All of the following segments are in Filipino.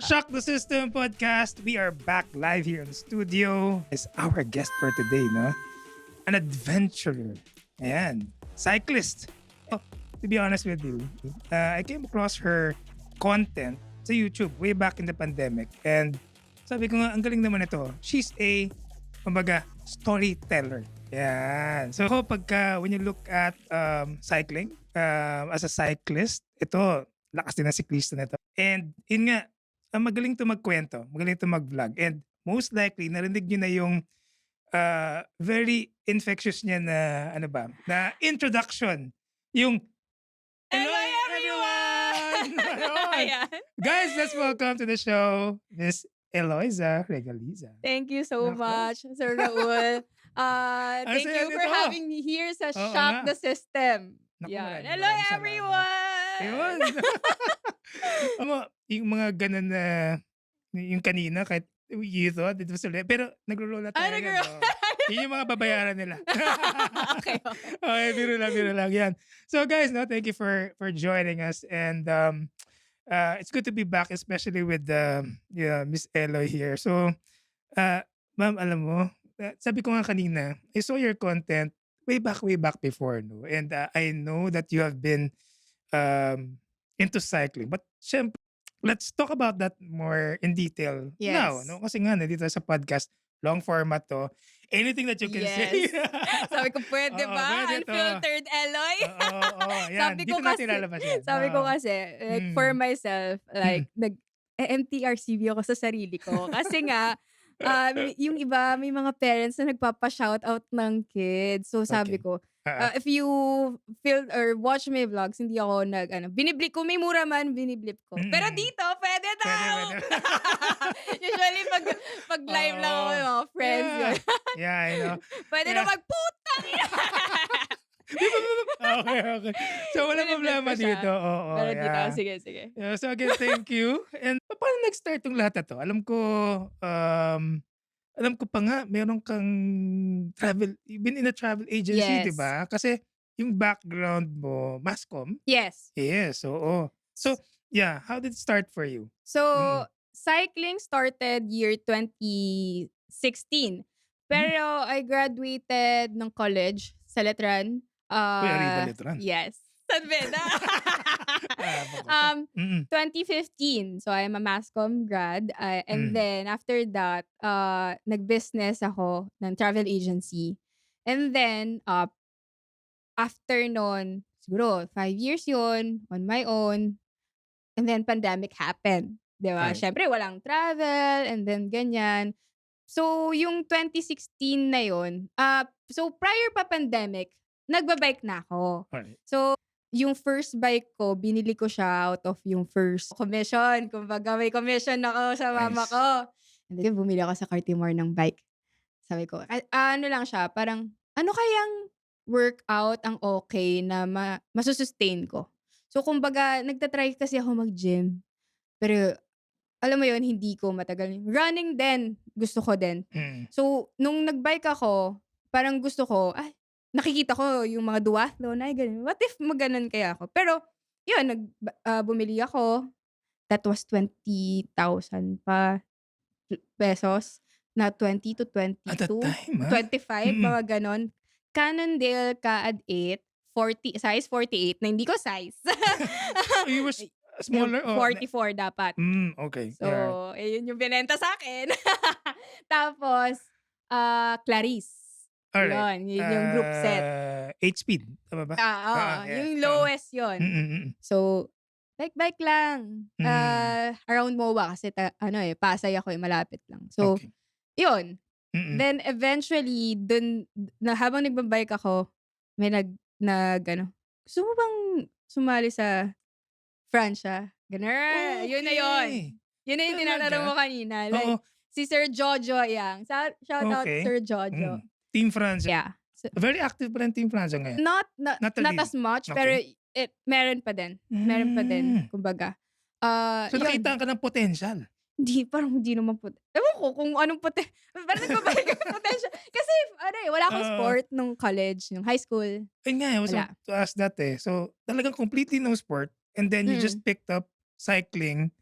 Shock the System podcast. We are back live here in the studio. Is our guest for today, no? An adventurer. Ayan. Cyclist. Oh, to be honest with you, I came across her content sa YouTube way back in the pandemic. And sabi ko nga, ang galing naman ito. She's a, kumbaga, storyteller. Yan. So, when you look at cycling, as a cyclist, ito, lakas din ng siklista na ito. And yun nga, magaling to magkwento, magaling to mag-vlog. And most likely, narinig nyo na yung very infectious niya na, na introduction. Yung, Hello, everyone! Ayun. Ayan. Guys, let's welcome to the show, Miss Eloisa Regaliza. Thank you so Nako. much, Sir Raul. Thank saya you for nito. having me here sa Oo Shock nga. the System. Naku, Yan. maraming Hello, salamat. everyone! Ayun. Yung mga ganun na, yung kanina, kahit you thought it was a pero nagro-roll na tayo. nagro-roll. Yun yung mga babayaran nila. Okay. Okay, biro lang yan. So guys, no, thank you for joining us. And it's good to be back, especially with Miss Eloy here. So, ma'am, alam mo, sabi ko nga kanina, I saw your content way back before, no? And I know that you have been into cycling. But syempre, let's talk about that more in detail now, Yes. no? Kasi nga, nandito sa podcast, long format to. Anything that you can say. Sabi ko, pwede Oo, ba? pwede to. Unfiltered Eloy? Oo, yan. Sabi Dito ko natin kasi- lalabas yan. Sabi ko Oo. kasi, like, for myself, like, nag-MTRCB ako sa sarili ko. Kasi nga, yung iba, may mga parents na nagpapa-shoutout ng kids. So, sabi Okay. ko, if you feel or watch my vlogs, hindi ako biniblip ko. May mura man, biniblip ko. Pero dito, pwede daw! Pwede. Usually, pag live lang ako yung mga friends. Yeah. yun. Yeah, I know. Pwede Yeah. na magputang! Okay. So, walang Biniblit problema ko siya. dito. Oo, Pero dito, yeah. sige. Yeah, so again, thank you. And paano nag-start tong lahat na to? Alam ko pa nga, meron kang you've been in a travel agency, di Yes. ba? Kasi yung background mo, Masscom. Yes. Yes, oo. So, yeah, how did it start for you? So, cycling started year 2016. Pero I graduated ng college sa Letran. Arriba Letran. Yes. San Beda. Ah, 2015. So, I'm a Masscom grad. And Mm. then, after that, nag-business ako ng travel agency. And then, after nun, siguro, 5 years yun, on my own. And then, pandemic happened. Di ba? Right. Syempre, walang travel, and then ganyan. So, yung 2016 na yun, so prior pa pandemic, nagbabike na ako. Alright. So, yung first bike ko, binili ko siya out of yung first commission. Kumbaga, may commission ako sa mama Nice. ko. And then, bumili ako sa Cartimore ng bike. Sabi ko, ano lang siya, parang, ano kayang workout ang okay na masusustain ko? So, kumbaga, nagtatry kasi ako mag-gym. Pero, alam mo yun, hindi ko matagal. Running din, gusto ko din. So, nung nag-bike ako, parang gusto ko, nakikita ko yung mga duathlon, ganun. What if maganon kaya ako? Pero, yun, bumili ako. That was 20,000 pa pesos. Na 20 to 22. At that time, 25, Mm. mga ganon. Cannondale Kaad 8, 40, size 48, na hindi ko size. You were smaller? 44 dapat. Okay. So, Alright. yun yung binenta sa akin. Tapos, Clarice. Alright. Yun yung group set. 8-speed. Tama ba? Yeah. Oo. Yung lowest yun. So, bike lang. Around MOA kasi Pasay ako, malapit lang. So, Okay. yun. Then, eventually, dun, habang nagbabike ako, may gusto mo bang sumali sa Francia? Ganun. Yun na yun. Yun na yung tinatanong mo kanina. Like, Oo. si Sir Jojo Yang. Shout out Okay. Sir Jojo. Team France. Yeah. So, Very active pa rin Team France ngayon. not Not really. as much, Okay. pero meron pa din. Meron pa din, kumbaga. So, Yun. nakita ka ng potential. Parang hindi naman ewan ko kung anong parang nagbabalik ang potential. Kasi, wala akong sport nung college, nung high school. Ayun nga, I was Wala. to ask that eh. So, talagang completely no sport and then you just picked up cycling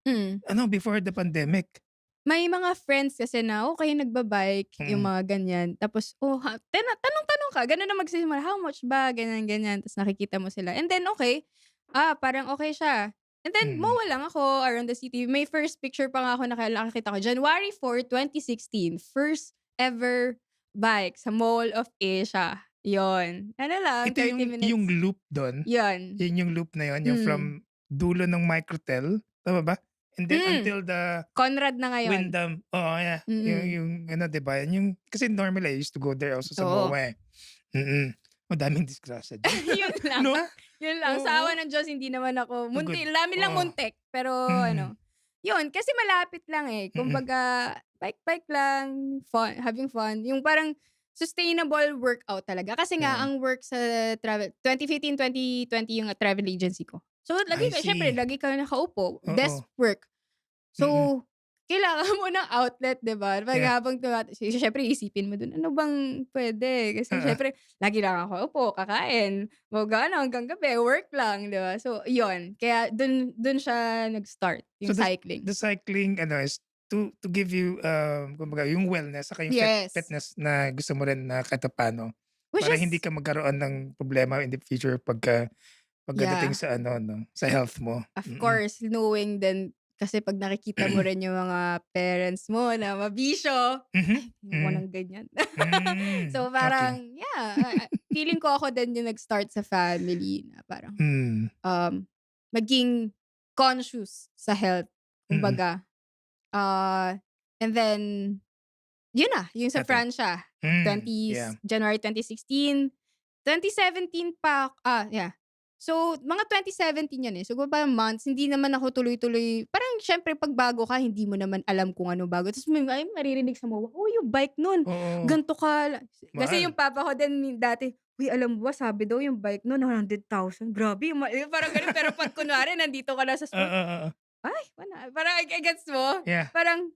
Mm. before the pandemic. May mga friends kasi na okay nagba-bike, yung Mm. mga ganyan. Tapos, tanong-tanong ka, gano'n na magsisimula, "How much ba?" Ganyan, ganyan. Tapos nakikita mo sila and then okay, parang okay siya. And then Mm. MOA lang ako around the city. May first picture pa nga ako nakita ko, January 4, 2016, first ever bike sa Mall of Asia. Yon ano lang, Ito 30 yung minutes. loop dun, Yon. yun yung loop na yun, yung Hmm. from dulo ng Microtel, tama ba? And then Hmm, until the Conrad na ngayon. Wyndham, oo, yeah. Mm. Yung ano, 'di ba, yun yung kasi normally I used to go there also sa Oo. MOA, eh. Madaming disgrasya diyan. Yun lang. 'No? Yun lang. Sa awa Oo, ng Diyos hindi naman ako good. dami lang Oo. muntik. Pero Mm, ano, yun kasi malapit lang, eh. mm. Kumbaga bike-bike lang, having fun. Yung parang sustainable workout talaga. Kasi nga Yeah. ang work sa travel 2015, 2020 yung travel agency ko. So I siyempre see. lagi ka nakaupo, Oo. desk work. Mm, So, kailangan mo ng outlet, 'di ba? Pag yeah. habang siyempre isipin mo dun, ano bang puwede? Kasi Oo. siyempre lagi lang ako upo, kakain, mag-aano hanggang gabi, work lang, 'di ba? So, yun. Kaya dun siya nag-start, So yung cycling. the cycling is to give you, kumbaga yung wellness saka yung Yes. fitness na gusto mo rin na kahit papaano Which para hindi is ka magkaroon ng problema in the future pagdating yeah, sa ano 'no, sa health mo. of course, knowing din kasi 'pag nakikita mo rin yung mga parents mo na mabisyo, Mhm. "Ay, ayoko Hmm. ng ganyan." So, Okey. parang yeah, feeling ko ako din yung nag-start sa family na parang Hmm. maging conscious sa health. Mm. Kumbaga, and then, yun na, yung sa Eto. Francia, 20 Yeah. January 2016, 2017 pa, yeah. So, mga 2017 yan eh. So, parang months, hindi naman ako tuloy-tuloy. Parang syempre, pag bago ka, hindi mo naman alam kung ano bago. Tapos may maririnig sa MOA, oh, yung bike nun, Oo, ganito ka. Kasi yung mahal. papa ko din dati, uy, alam mo ba, sabi daw yung bike nun, 100,000. Grabe, yung parang ganun. Pero pag kunwari, nandito ka na sa school, Oo. ay, parang gets mo? Yeah. Parang,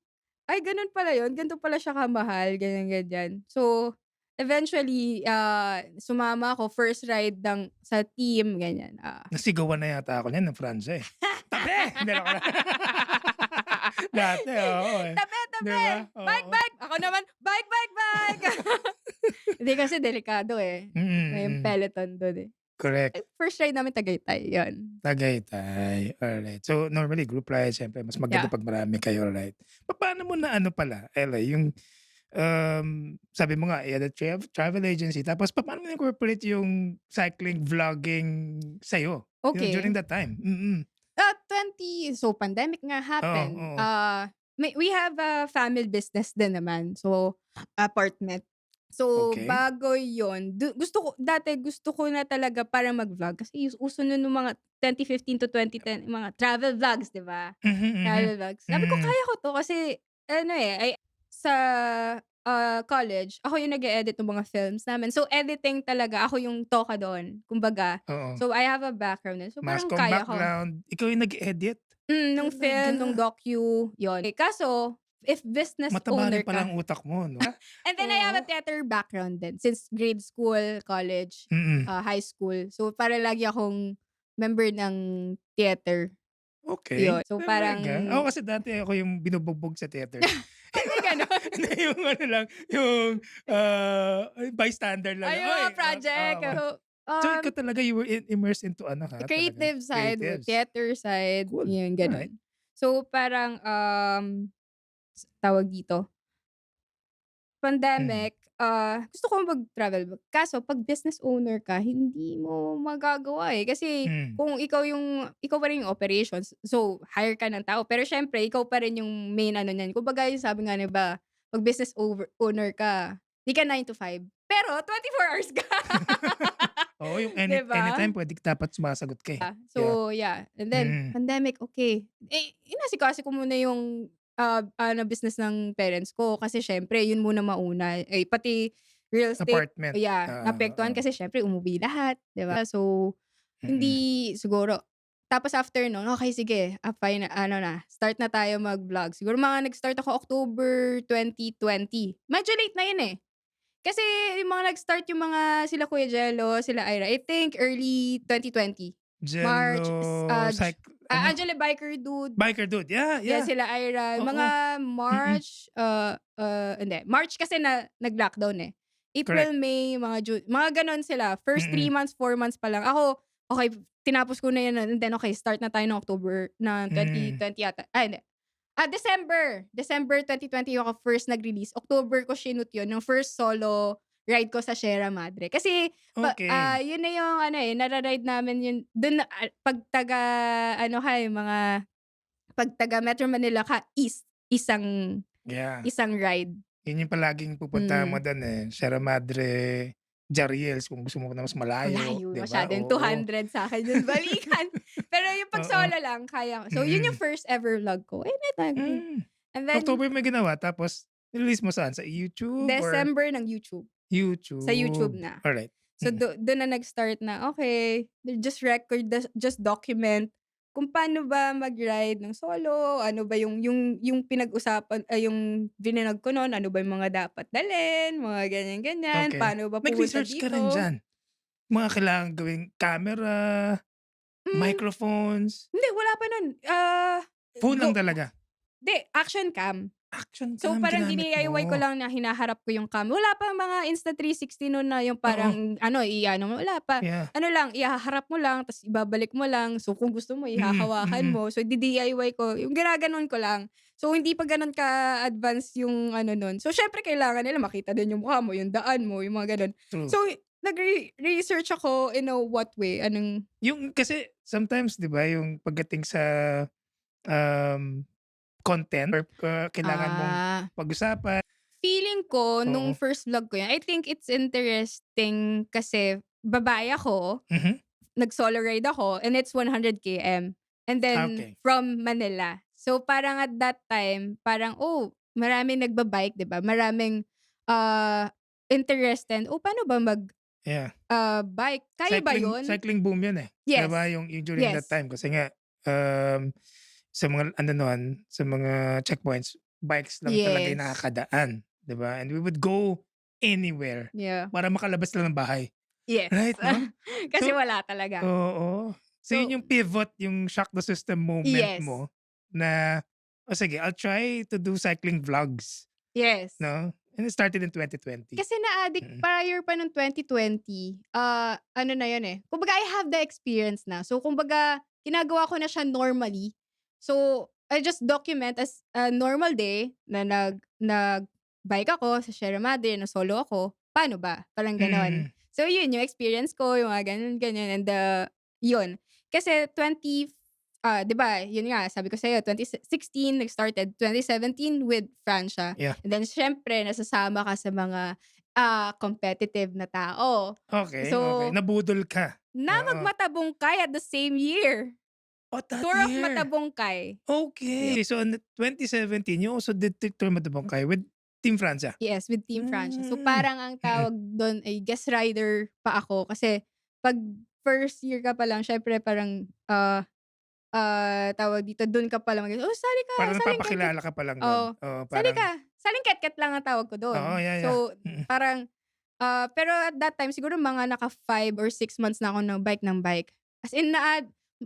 ay ganun pala yun, ganito pala siya kamahal, ganyan, ganyan. So, eventually, sumama ako first ride sa team, ganyan. Nasigawan na yata ako niyan ng Francia, eh. "Tabi!" Hindi, joke lang. Dati, oo, eh. Tabi, 'Di tabi! ba? Bike, Oo. bike! Ako naman, bike, bike, bike! Hindi kasi delikado eh. May Mm. peloton dun eh. Correct. First ride namin Tagaytay, yun. Tagaytay, alright. So, normally group ride siyempre mas maganda Yeah. 'pag marami kayo, right? Papaano mo na ano pala, Ella, yung, sabi mo nga you had a travel agency tapos papaano mo na-incorporate yung cycling vlogging sa'yo, during Okay. that time? So pandemic nga Oo, happened. oo. We have a family business din naman. So, apartment. So, Okey. bago yon gusto ko na talaga parang mag-vlog kasi uso nun nung mga 2015 to 2010 yung mga travel vlogs, 'di ba? Mhm, mhm. Travel vlogs. Sabi ko Hmm, kaya ko 'to kasi ano, sa, college ako yung nag-e-edit ng mga films namin. So, editing talaga ako yung toka dun kumbaga. oo. So, I have a background din. So, Mass parang comm kaya ko. background, ikaw yung nag-edit? Nung film, nung Talaga? docu, yun. Kaso, if business Mataba owner rin pala ka ang utak mo 'no? and then I have Oo. a theater background din since grade school, college, Mm. high school. So, para lagi akong member ng theater, Okey, yun. So, parang talaga? Ako kasi dati ako yung binubugbog sa theater. ay may gano'n? Hindi yung ano lang, yung, bystander lang Ay, na, yung "Uy, mga project. oo." So, So ikaw talaga you were immersed into ano talaga, creative side, creatives. theater side, Cool, yun, alright. gano'n. So, parang, tawag dito, Hmm, pandemic, gusto ko mag-travel kaso 'pag business owner ka hindi mo magagawa, eh. Kasi hmm. kung ikaw pa rin yung operations, so hire ka ng tao pero siyempre ikaw pa rin yung main ano niyan. Kumbaga yung sabi nga 'di ba, 'pag business owner ka, 'di ka 9 to 5 pero 4 hours ka. Oo, yung 'Di ba? anytime puwede dapat sumasagot ka, eh. Yeah. So, yeah. And then, Mm. pandemic, okay. Inasikaso ko muna yung, business ng parents ko kasi siyempre yun muna mauna. Eh, pati real estate, Apartment, yeah, naapektuhan oo. kasi siyempre umuwi lahat, 'di ba? So, Mm. hindi siguro tapos after nun, okey sige, fine ano na, start na tayo mag-vlog. Siguro mga nag-start ako October 2020. Medyo late na yun, eh. Kasi yung mga nag-start yung mga sila Kuya Jello, sila Ira, I think early 2020. March, Jello Ano? Angela Biker Dude. Biker Dude. Yeah, Yeah, yeah. sila Ira. Oo. Mga Mm. March, hindi. March kasi nag-lockdown eh. Correct. April, May, mga June, mga ganon sila. First 3 Mm. months, 4 months pa lang. Ako, okay, tinapos ko na yun. And then, okay, start na tayo ng October ng Hmm. 2020 yata. Ay, hindi. December. December 2020 yung ako first nag-release. October ko shoot yun. Yung first solo ride ko sa Sierra Madre. Kasi, Okey. yun na yung ano eh, nara-ride namin yun. Dun, pag taga, ano ka eh, pag taga Metro Manila ka, isang Yeah. isang ride. Yun yung palaging pupuntahan mo Mm. dun eh, Sierra Madre, Jariels kung gusto mo na mas malayo, Malayo 'di ba? masyado yung Oo. 200 sa'kin yun balikan. Pero yung 'pag Oo. solo lang kaya ko. So yun yung Mm. first ever vlog ko. Nag Hmm. and then October mo ginawa tapos nirelease mo saan? Sa YouTube or December ng YouTube. Sa YouTube YouTube? na. Alright. So Mm. dun na nag-start na, okay, just record, just document kung paano ba mag-ride ng solo, ano ba yung pinag-usapan, yung vinunog ko nun, ano ba yung mga dapat dalhin, mga ganyan-ganyan, Okey. paano ba pumunta Nag-research ka rin dito. diyan? Mga kailangang gawing camera, Hmm, microphones, hindi wala pa nun. phone lang Go talaga? action cam. Action So, cam parang ginamit DIY ko mo? lang na hinaharap ko yung cam. Wala pang mga Insta360 nun na yung Oo. parang ano, i-ano mo, wala pa. Yeah. Ano lang, ihaharap mo lang ta's ibabalik mo lang. So, kung gusto mo Mm, ihahawakan mm. mo. So, di-DIY ko, yung ginaganon ko lang. So, hindi pa gano'n ka-advance yung ano nun. So, siyempre kailangan nila makita din yung mukha mo, yung daan mo, yung mga gano'n. True. So, research ako in a what way, anong Yung kasi sometimes 'di ba yung pagdating sa, um, content or kailangan mong ah pag-usapan. feeling ko nung Oo. first vlog ko yan, I think it's interesting kasi babae ako, Mhm. nag-solo ride ako, and it's 100 km. And then Okey. from Manila. So parang at that time, parang, oh, maraming nagba-bike, 'di ba? Maraming interested. Oh, paano ba Yeah. bike? Kaya ba yun? Cycling boom 'yun eh, 'di ba Yes. yung during that Yes. time kasi nga, sa mga ano nun, sa mga checkpoints, bikes lang talaga yung Yes. nakakadaan, 'di ba? And we would go anywhere Yeah. para makalabas lang ng bahay, Yes. right, 'no? Kasi So wala talaga. oo. So So, yun yung pivot, yung shock the system moment yes. mo na, "Oh sige, I'll try to do cycling vlogs." Yes. 'No? And it started in 2020. Kasi na-addict Mm. prior pa nung 2020, ano na yun, eh, kumbaga I have the experience na. So, kumbaga ginagawa ko na siya normally. So, I just document as a normal day na nag-bike ako sa Sierra Madre, na solo ako, paano ba? Parang gano'n. Mm. So, yun yung experience ko, yung mga ganun, ganyan, and yun. Kasi 'di ba, yun nga, sabi ko sa'yo, 2016 nag-started, 2017 with Francia. Yeah. And then siyempre nasasama ka sa mga, competitive na tao. Okey, okey. So, Nabudol ka? na Oo. Magmatabungkay at the same year. Oh, that Tour of year. Matabungkay. Okay. So, on 2017, you also did Tour Matabungkay with Team Francia? Yes, with Team Francia. So, Hmm. parang ang Mm. tawag dun ay guest rider pa ako kasi 'pag first year ka pa lang siyempre parang, tawag dito, dun ka palang "Oh, sali ka, Parang saling ketket." nagpapakilala ka pa lang dun? Oo, Oo, "Sali parang ka." Saling ketket lang ang tawag ko oo, dun. yeah, yeah. So, Mm. parang, pero at that time siguro mga naka 5 or 6 months na ako ng bike. As in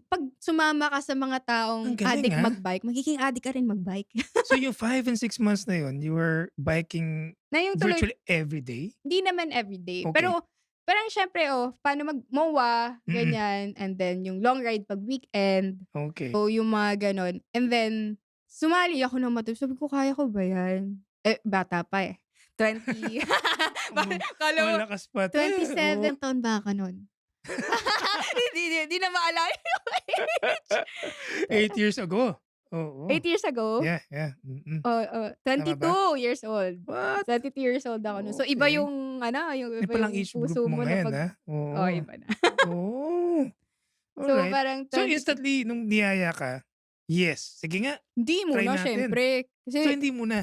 'pag sumama ka sa mga taong Ang galing, addict ah. mag-bike, magiging addict ka rin mag-bike. So, yung 5 and 6 months na yun, you were biking Na yung tuloy virtually every day? Hindi naman everyday, Okay. pero parang siyempre, paano mag-MOA, Mm. ganyan, and then yung long ride 'pag weekend. Okay. So, yung mga gano'n. And then, sumali ako ng sabi ko, "Kaya ko ba 'yan?" Eh, bata pa, eh. 20 akala mo Malakas pa 'to, eh. 27, Oo. ilang taon ba ka nun? Hindi na maalala yung age. 8 years ago. Oo. 8 years ago? Yeah, yeah. Mm. Oo, Tama ba? 22 years old. What? 22 years old ako nun. So, iba Okay. yung ano, yung Yun iba palang yung age group puso mo mo na ngayon, 'pag Oo. iba na. Oh, So, alright. parang So, 20 instantly nung niyaya ka, yes, sige nga, Hindi try muna natin. siyempre. So, Kasi hindi muna?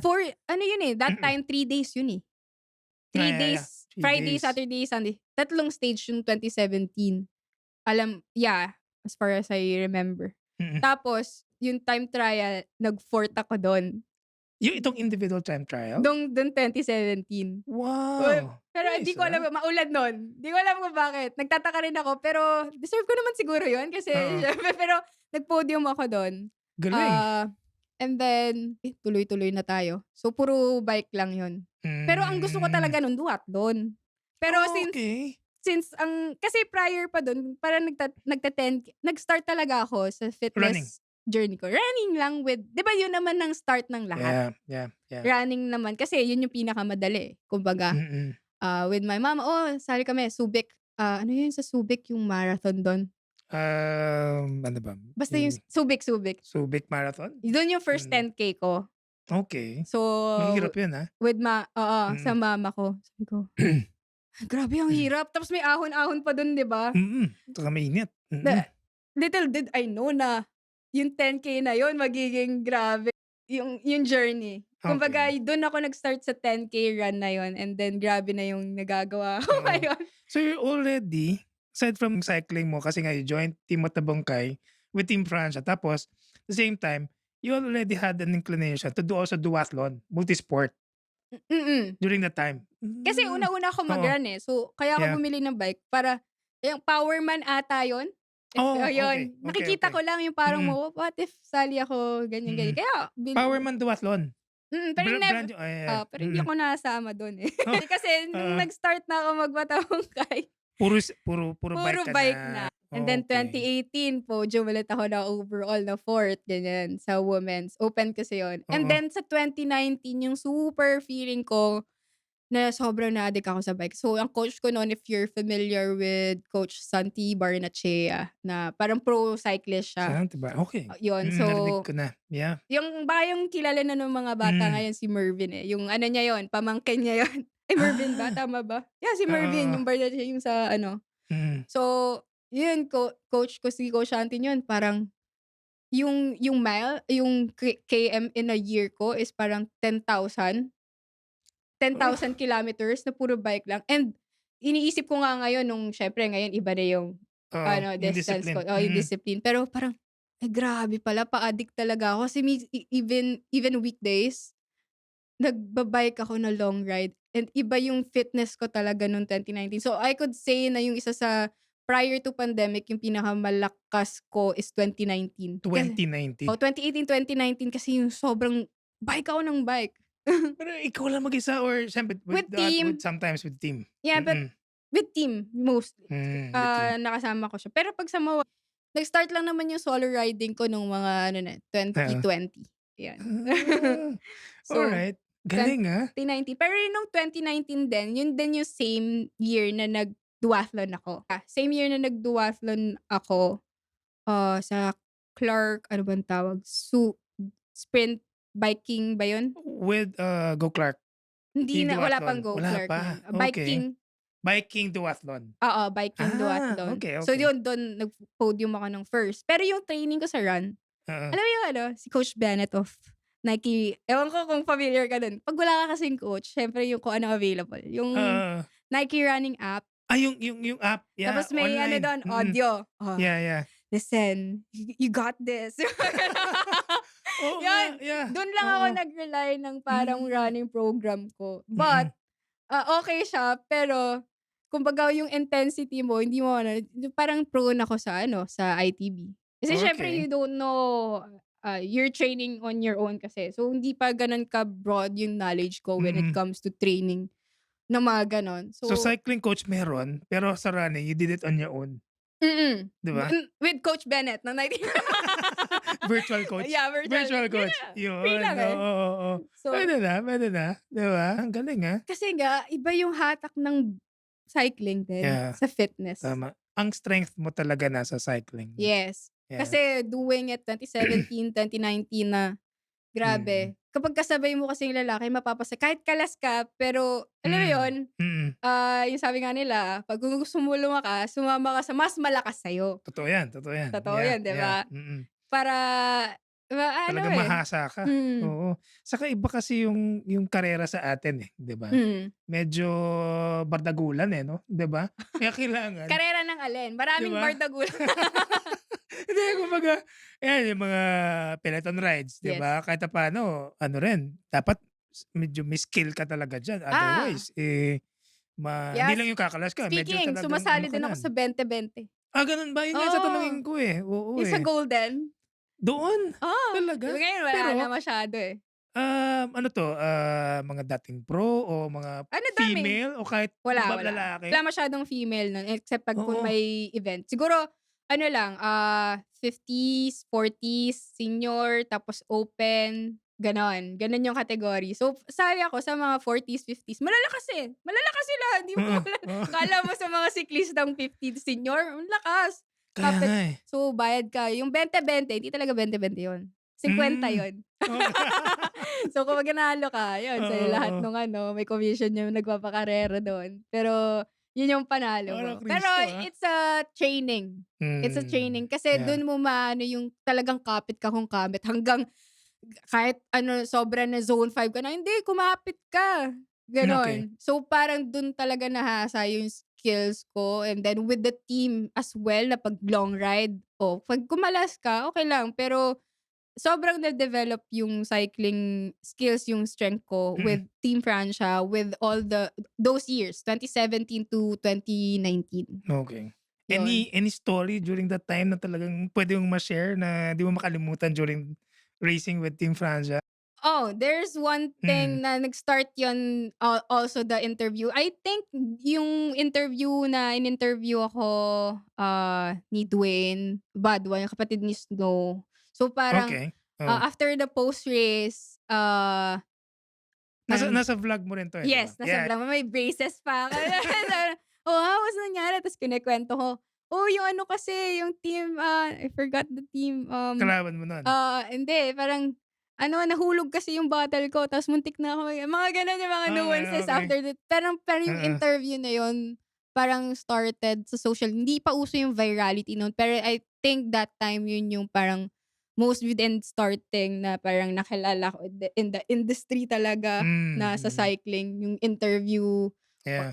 ano yun, eh, that Mm. time 3 days yun, eh. Ah, 3 yeah, yeah. days, 3 Friday, days. Saturday, Sunday. 3 stage yung 2017. As far as I remember. Mm. Tapos, yung time trial, nag-4th ako dun. Yung itong individual time trial? Dun 2017. Wow! Pero di Nice, ko alam, ah. maulan nun. Di ko alam kung bakit. Nagtataka rin ako, pero deserve ko naman siguro yun kasi Oo. syempre, pero nag-podium ako dun. Galing. Ah, and then, tuloy-tuloy na tayo. So, puro bike lang yun. Pero ang gusto ko Hmm. talaga nun, duathlon. Pero Oh, since okay. kasi prior pa dun, parang nag-start talaga ako sa Running. fitness journey ko. Running lang with, di ba yun naman ang start ng lahat? Yeah, yeah, yeah. Running naman kasi yun yung pinakamadali. Kumbaga, Mm. with my mom, sali kami, Subic. Ano yun sa Subic, yung marathon doon? Ano ba? Basta yung Yung Subic. Subic Marathon? Doon yung first Mm. 10K ko. Okay. So, Mahirap yun, ah. sa Mm. mama ko. Sabi ko, grabe ang hirap. Tapos may ahon-ahon pa doon, di ba? Tsaka mainit. Little did I know na yung 10K na yun magiging grabe yung journey. Kumbaga, Okay. doon ako nag-start sa 10K run na yun, and then grabe na yung nagagawa ko Oo. ngayon. So you're already, aside from cycling mo, kasi nga you joined Team Matabangkay with Team Francia, tapos at the same time, you already had an inclination to do also duathlon, multisport, Mm. during that time. Kasi una-una ako Oo. mag-run eh. So, kaya Yeah. ako bumili ng bike para, yung Powerman ata yun. Oh, okay. Yun. Okay, Nakikita okay. ko lang yung parang, Mm. what if sali ako, ganyan. Kaya, Powerman duathlon. pero never, Brand, yeah. pero hindi ako nasama doon eh. Oh. Kasi nung Oo. nag-start na ako magbatawangkay, Puro puro bike ka bike na. na. And then Okay. 2018, podium ulit ako na overall na 4th, ganyan, sa women's. Open kasi yun. And Oo. then sa 2019, yung super feeling ko na sobrang na-addict ako sa bike. So, ang coach ko noon, if you're familiar with Coach Santi Barnachea, na parang pro cyclist siya. Saan, diba? Okay. Yun, Narinig so, ko na. Yeah. baka yung kilala na ng mga bata Mm. ngayon si Mervin eh. Yung ano niya yun, pamangkin niya yun. Ay, Mervin ba? Tama ba? Yeah, si Mervin, Oo. yung Barnachea, yung sa ano. Mm. So, yun, coach ko si Coach Santi yun, parang, yung mile, yung km in a year ko is parang 10,000 kilometers na puro bike lang. And iniisip ko nga ngayon nung syempre ngayon iba na yung Oo, yung distance ko. discipline. Yung discipline. Pero parang, grabe pala, pa-addict talaga ako. Kasi even weekdays, nagbabike ako na long ride. And iba yung fitness ko talaga noong 2019. So I could say na yung isa sa prior to pandemic, yung pinakamalakas ko is 2019. 2019. 2018, 2019 kasi yung sobrang bike ako ng bike. Pero ikaw lang mag-isa or siyempre With team. sometimes with team? Yeah, but with team mostly. With team. Nakasama ko siya. Pero pag sa MOA, nag-start lang naman yung solo riding ko nung mga 2020. Yan. So, Alright. Galing, ah. 2019. Pero nung 2019 din, yun din yung same year na nag-duathlon ako. Same year na nag-duathlon ako sa Clark, ano bang tawag? Sprint biking ba yun? With Go Clark. Hindi Team na, wala pang duathlon. Go Wala Clark. pa. Nun. Okay. Biking duathlon. Oo, biking duathlon. Okay. So yun, doon nag-podium ako ng first. Pero yung training ko sa run, alam mo yung si Coach Bennett of Nike, ewan ko kung familiar ka dun. Pag wala ka kasing coach, syempre yung kung ano available. Yung Nike running app. Yung app. Yeah, Tapos may online. doon, audio. Yeah. Listen, you got this. Oo Yun. nga, yeah. Doon lang ako nag-rely ng parang running program ko. But, okay siya, pero kumbaga yung intensity mo, hindi mo parang prone ako sa sa ITB. Kasi syempre you don't know, you're training on your own kasi. So hindi pa ganun ka broad yung knowledge ko when it comes to training na mga ganon. So cycling coach meron, pero sa running, you did it on your own. Diba? With Coach Bennett ng 19. Virtual coach. Yeah, virtual coach. Yeah. Yun. Free lang eh. Oo. So, Pwede na. Diba? Ang galing, ah. kasi nga, iba yung hatak ng cycling din sa fitness. Tama. Ang strength mo talaga nasa cycling. Yes. Yeah. Kasi doing it 2017, 2019 na, grabe. Kapag kasabay mo kasi yung lalaki, mapapasa. Kahit kalas ka, pero, alam mo yun, yung sabi nga nila, pag gusto mo lumakas, sumama ka sa mas malakas sa'yo. Totoo yan. Totoo yan, diba? Para, talaga mahasa ka. Oo. Saka iba kasi yung karera sa atin eh, 'di ba? Medyo bardagulan eh, no? 'Di ba? Kaya kailangan. Karera ng alin? Maraming diba? bardagulan. Hindi, kumbaga, ayan yung mga peloton rides, 'di Yes. ba? Kahit papaano ano rin, dapat medyo may skill ka talaga diyan. Ah, Otherwise, hindi lang yes. yung kakalas ka, medyo Speaking, talagang ano sumasali ka din ako nan. sa 20-20. Ganun ba? Yun nga Oo, tatanungin ko, eh. Oo, yung sa eh. Golden. Doon? Oo, 'di ba Talaga? ngayon wala na Pero, masyado, eh. ano 'to, mga dating pro o mga Ano dami, female o kahit wala. lalaki? Wala masyadong female nun except 'pag kung Oo. may event. Siguro ano lang, 50s, 40s, senior, tapos open, gano'n. Gano'n yung category. So, sali ako sa mga 40s, 50s. Malalakas, eh. Malalakas sila, hindi mo Oo, malala oo. akala mo sa mga siklistang 50 senior, ang lakas. Kaya nga, eh. So, bayad ka. Yung 20-20, hindi talaga 20-20 yun. 50 Hmm. yun. Oo. So, kapag nanalo ka, yun, sa'yo Oo, lahat oo. nung ano, may commission yung nagpapakarera dun. Pero, yun yung panalo ko. Para Pero, Kristo, it's a training. It's a Hmm, training kasi yeah. dun mo maano yung talagang kapit ka kung kamit hanggang kahit ano, sobra na zone 5 ka na, hindi, kumapit ka. Okey. Gano'n. So, parang dun talaga nahasa yung skills ko and then with the team as well na 'pag long ride, 'pag kumalas ka, okey lang. Pero sobrang na-develop yung cycling skills, yung strength ko Mm, with Team Francia, with all those years, 2017 to 2019, okey. yun. Any story during that time na talagang puwede mong ma-share na di mo makalimutan during racing with Team Francia? Oh, there's one Hmm, thing na nag-start yun, also the interview. I think yung interview na in-interview ako, ni Dwayne Badwa, yung kapatid ni Snow. So parang, okey. Oh. after the post-race, Nasa parang nasa vlog mo rin 'to, eh, 'di ba? yes, nasa Yeah. vlog may braces pa ako. What's nangyari? Tapos kinukuwento ko, yung ano kasi, yung team, I forgot the team, Kalaban mo nun? hindi parang ano, nahulog kasi yung bottle ko tapos muntik na ako mga gano'n yung mga Okey, nuances okey. after that. Pero yung Oo. interview na yun, parang started sa social hindi pa uso yung virality nun, pero I think that time yun yung parang most within starting na parang nakilala ko in the industry talaga na sa Mm. cycling, yung interview, Yeah.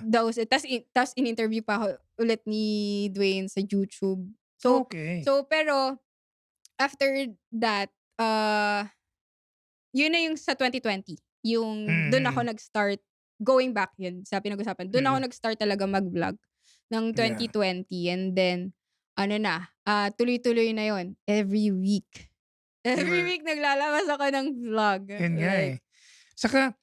tas in-interview pa ako ulit ni Dwayne sa YouTube. So Okey. so pero after that, yun na yung sa 2020, yung dun ako Mm, nag-start going back yun sa pinag-usapan. Dun ako mm. nag-start talaga mag-vlog ng Yeah. 2020 and then ano na, tuloy-tuloy na yun every week. You Every were week naglalabas ako ng vlog, Yun nga, like eh. Saka,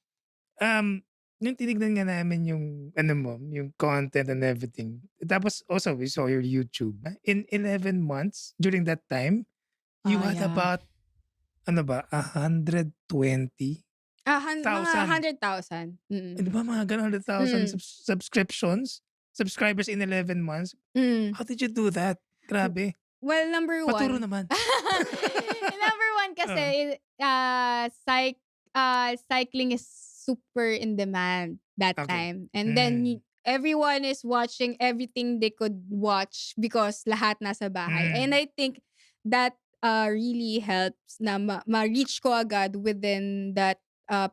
nung tinignan nga namin yung ano mo, yung content and everything, tapos also we saw your YouTube. In 11 months, during that time, you had yeah. about ano ba, 120,000. Mga 100,000, Di ba mga gano'n, 100,000 mm, subscribers in 11 months? hmm. How did you do that? Grabe. Well, number Paturo one, naman. number one Oo. kasi, cycling is super in demand that Okey. time. And then Hmm. everyone is watching everything they could watch because lahat nasa bahay. And Hmm. I think that, really helps na ma-reach ko agad within that,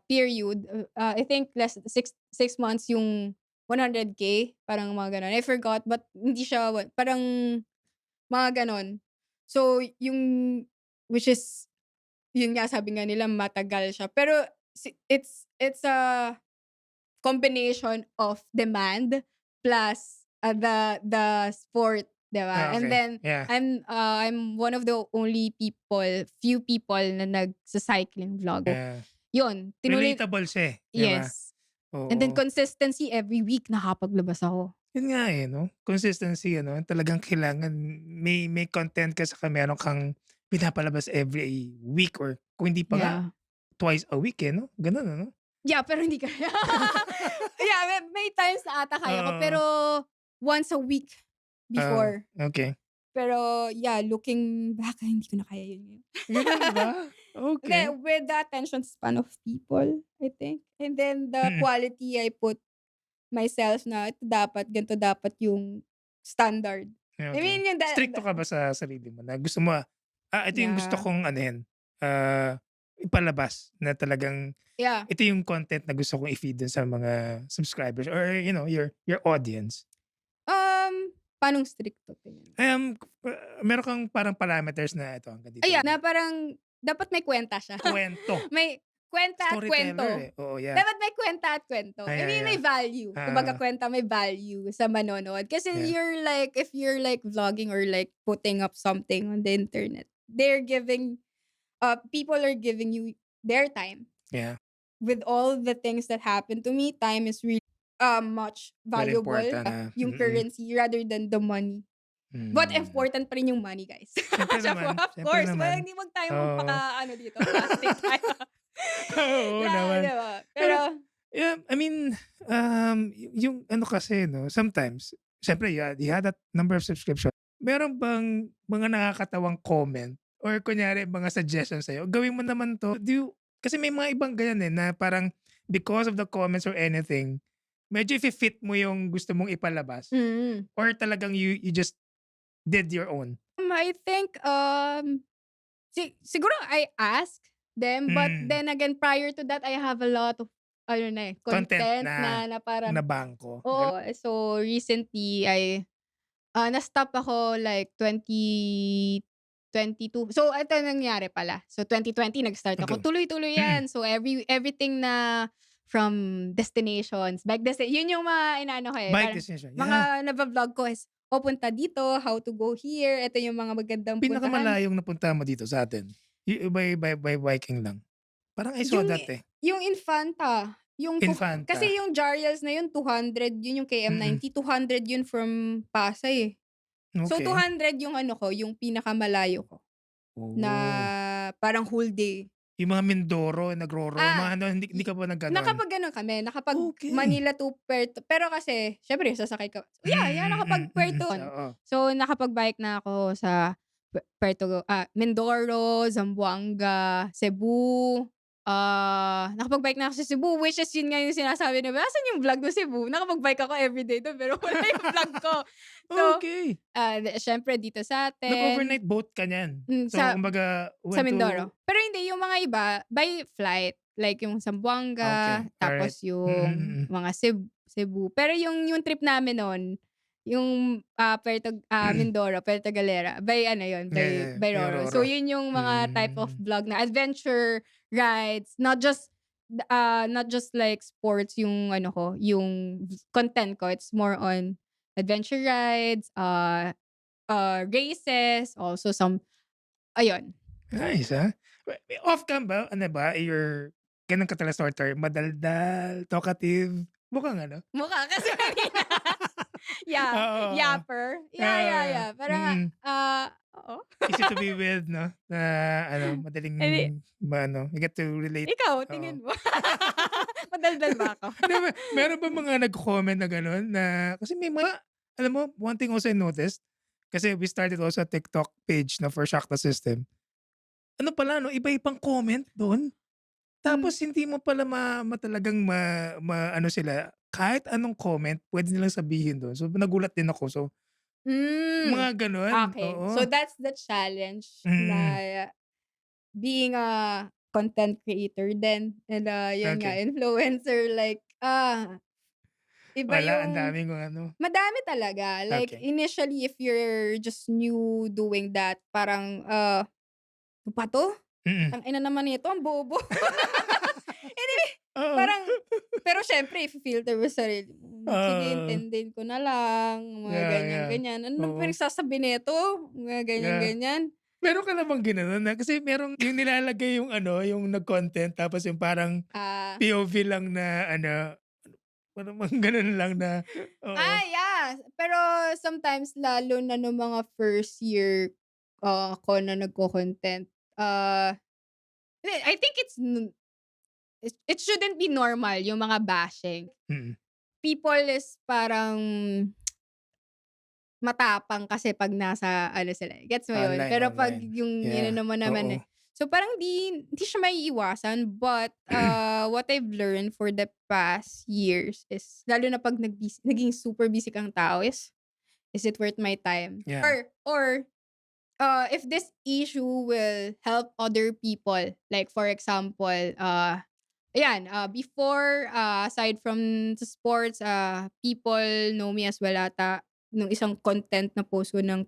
period. I think less 6 months yung 100K, parang mga gano'n. I forgot, but hindi siya parang mga gano'n. So, which is yun nga sabi nga nila matagal siya. Pero it's a combination of demand plus, the sport, 'di ba? And Okey. then Yeah. I'm one of the only few people na nagsa-cycling vlog. So, Yeah. yun, tinuloy Relatable siya, eh, 'di ba? yes. And then Oo. consistency every week nakapaglabas ako. Yun nga, eh, 'no? Consistency ano, talagang kailangan may content ka saka meron kang pinapalabas every week or kung hindi pa nga, Yeah. twice a week, eh, 'no? Gano'n ano? Yeah, pero hindi kaya. Yeah, may times na ata kaya ko, Oo. pero once a week before. Okey. Pero yeah, looking back, hindi ko na kaya yun ngayon. Gano'n ba? Hindi, Okey. with the attention span of people, I think. And then the Mm. quality I put myself na ito dapat, ganito dapat yung standard. I Okey. mean, yung Strikto ka ba sa sarili mo na gusto mo, ito yung gusto yeah. kong anuhin, ipalabas na talagang Yeah. ito yung content na gusto kong i-feed dun sa mga subscribers or your audience? Um Paanong stricto tingin mo? Meron kang parang parameters na ito hanggang dito Ayan, lang. na parang dapat may kwenta siya. Kwento. May kwenta at Storyteller kwento. Oo, yeah. Dapat may kwenta at kwento. I mean, may Yeah. value. Kumbaga, Ah, kwenta may value sa manonood. Kasi yeah. if you're like vlogging or like putting up something on the internet, people are giving you their time. Yeah. With all the things that happen to me, time is really much Very valuable. important. Yung currency rather than the money. But important pa rin yung money, guys. Siyempre Syempre, naman. of Siyempre course. naman. Hindi wag tayo Oo. magpaka, dito, plastic tayo. Oo naman. Diba? Pero, Pero, yeah, I mean, yung ano kasi, no, sometimes, siyempre, you had that number of subscription. Meron bang mga nakakatawang comment or kunyari mga suggestions sa'yo? Gawin mo naman to. Kasi may mga ibang ganyan na parang because of the comments or anything, medyo if-fit mo yung gusto mong ipalabas or talagang you just did your own. I think, siguro I asked them, but then again, prior to that, I have a lot of, Content content na parang, na bangko. so recently, na-stop ako like 2022. So, ito nangyari pala. So, 2020, nag-start ako. Okay. Tuloy-tuloy yan. So, everything na from destinations, yun yung mga inaano ko eh. Bike Parang, destination. mga Yeah. nabavlog ko is, punta dito, how to go here, ito yung mga magandang puntahan. Pinakamalayong napunta mo dito sa atin? By biking lang? Parang I saw that eh. Yung Infanta. Infanta. Kasi yung Jarials na yun, 200, yun yung KM90, 200 yun from Pasay eh. So, Okay. 200 yung yung pinakamalayo ko. Na Oh. parang whole day. Yung mga Mindoro, Nagroro, mga ano, hindi ka pa nagganon? Nakapag kami. Nakapag Okay. Manila to Puerto. Pero kasi, syempre, sasakay ka. Nakapag Puerto. Oo. So, nakapag-bike na ako sa Puerto, Mindoro, Zamboanga, Cebu. Nakapag-bike na ako sa Cebu, which is yun nga yung sinasabi na, asan yung vlog mo Cebu? Nakapag-bike ako everyday doon, pero wala yung vlog ko. So, Okay. syempre dito sa atin. Nag-overnight boat ka niyan. So, kumbaga, sa Mindoro. Pero hindi, yung mga iba, by flight. Like yung Zamboanga, Okay, tapos alright. yung mga Cebu. Pero yung trip namin noon, yung Mindoro, Puerto Galera, by Yeah, by Roro. So Roro. yun yung mga type of vlog na adventure rides, not just like sports yung yung content ko. It's more on adventure rides, races, also some, ayun. Nice, ha? Off-cam ba? Ano ba? Ganun ka talaga storyteller? Madaldal, talkative? Mukhang ano? Mukha kasi kanina. Yeah, Oo. yapper. Yeah. Parang, oo. Easy to be with, no? Na madaling you get to relate. Ikaw, tingin mo. Madaldal ba ako? Meron ba mga nag-comment na gano'n na kasi may mga alam mo, one thing also I noticed, kasi we started also a TikTok page na for Shock the System. Ano pala, no? Iba-ibang comment doon. Tapos hindi mo pala talagang ano sila, kahit anong comment, pwede nilang sabihin doon. So, nagulat din ako. So, mga gano'n. Okay. Oo. So, that's the challenge na being a content creator then, and yun nga, Okay. influencer, like, iba Wala, ang yung, daming ano. madami talaga. Like, Okay. initially, if you're just new doing that, parang, ano pa to? Ang ina naman nito, ang bobo. Anyway, Oo. parang, pero syempre, i-filter mo sarili mo. Sige, Oo. intindihin ko na lang. Mga Yeah. ganyan-ganyan. Ano Oo. nang pinagsasabi nito? Mga ganyan-ganyan. Meron ka namang ginanon na kasi merong yung nilalagay yung yung nag-content tapos yung parang POV lang na parang gano'n lang na Yeah. Pero sometimes, lalo na nung mga first year ko na nagko-content, I think it shouldn't be normal yung mga bashing. People is parang matapang kasi pag nasa sila, gets mo yun? Online, Pero pag online. yung Yeah, mo naman oo. so parang hindi siya maiiwasan, but what I've learned for the past years is, lalo na pag naging super busy kang tao, is it worth my time? Yeah. Or if this issue will help other people, like for example, before, aside from the sports, people know me as well ata nung isang content na post ko ng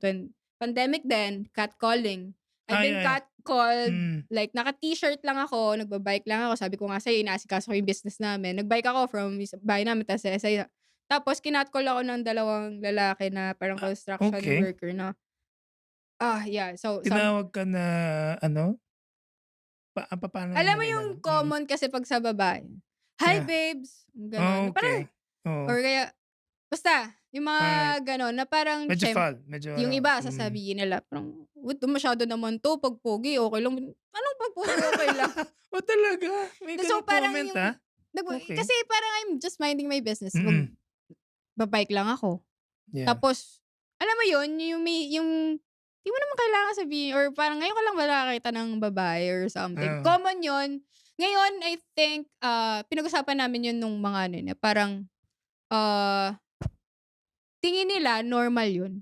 pandemic din, catcalling. I've Ah, been yeah, yeah. catcalled, Mm. like naka-t-shirt lang ako, nagba-bike lang ako. Sabi ko nga sa'yo, inaasikaso ko yung business namin. Nag-bike ako from bahay namin tas sa tapos kinatcall ako ng dalawang lalaki na parang Ah, construction okey. worker na, yeah. So, Tinawag ka na ano, papaano alam mo nila yung inano? common kasi 'pag sa babae, "Hi Yeah. babes," Oh, gano'n. Parang okey. Oo. or kaya basta yung mga Alright. gano'n na parang Medyo foul, medyo yung ano, iba sasabihin nila parang, "Wait masyado naman 'to 'pag pogi okey lang." Anong 'pag pogi okey lang? Oh, talaga? May So gano'ng parang comment, yung Okey. kasi parang I'm just minding my business, Mm. magba-bike lang ako. Yeah. Tapos alam mo yun, yung di mo naman kailangan sabihin or parang ngayon ka lang ba nakakita ng babae or something. Oo. Common yun. Ngayon I think, pinag-usapan namin yun nung mga ano na parang, ah, tingin nila normal yun.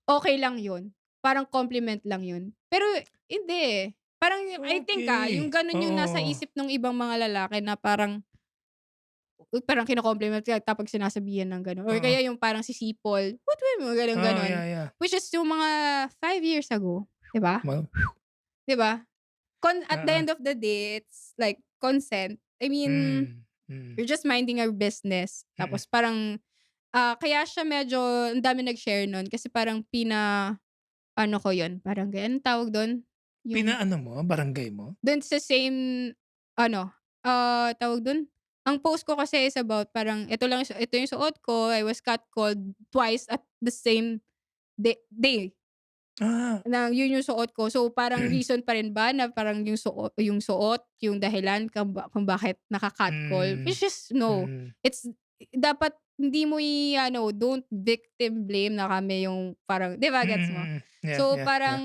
Okey lang yun. Parang compliment lang yun. Pero hindi, eh. Parang I think, yung Okey. gano'n yung nasa Oo. isip nung ibang mga lalaki na parang kino-compliment ka tapos sinasabihan ng gano'n or Oo. kaya yung parang sisipol, "Ba't mo gano'n, Oh, gano'n." yeah, yeah. Which is yung mga 5 years ago, 'di ba? Wow. 'Di ba? At the Oo. end of the day, it's like consent. I mean, Mm. Mm. you're just minding our business. Mm. Tapos parang, kaya siya medyo ang dami nag-share nun kasi parang ano ko yun, parang anong tawag dun? Yung Pinaano mo, barangay mo? dun sa same ano, tawag dun? Ang post ko kasi is about parang ito yung suot ko, I was catcalled twice at the same day Ah. na yun yung suot ko. So, parang reason pa rin ba na parang yung dahilan kung bakit naka-catcall, Mm. which is no. Mm. It's dapat hindi mo i-ano, don't victim blame na kami yung parang 'di ba Mm, gets mo? Yeah, So, yeah, yeah, parang,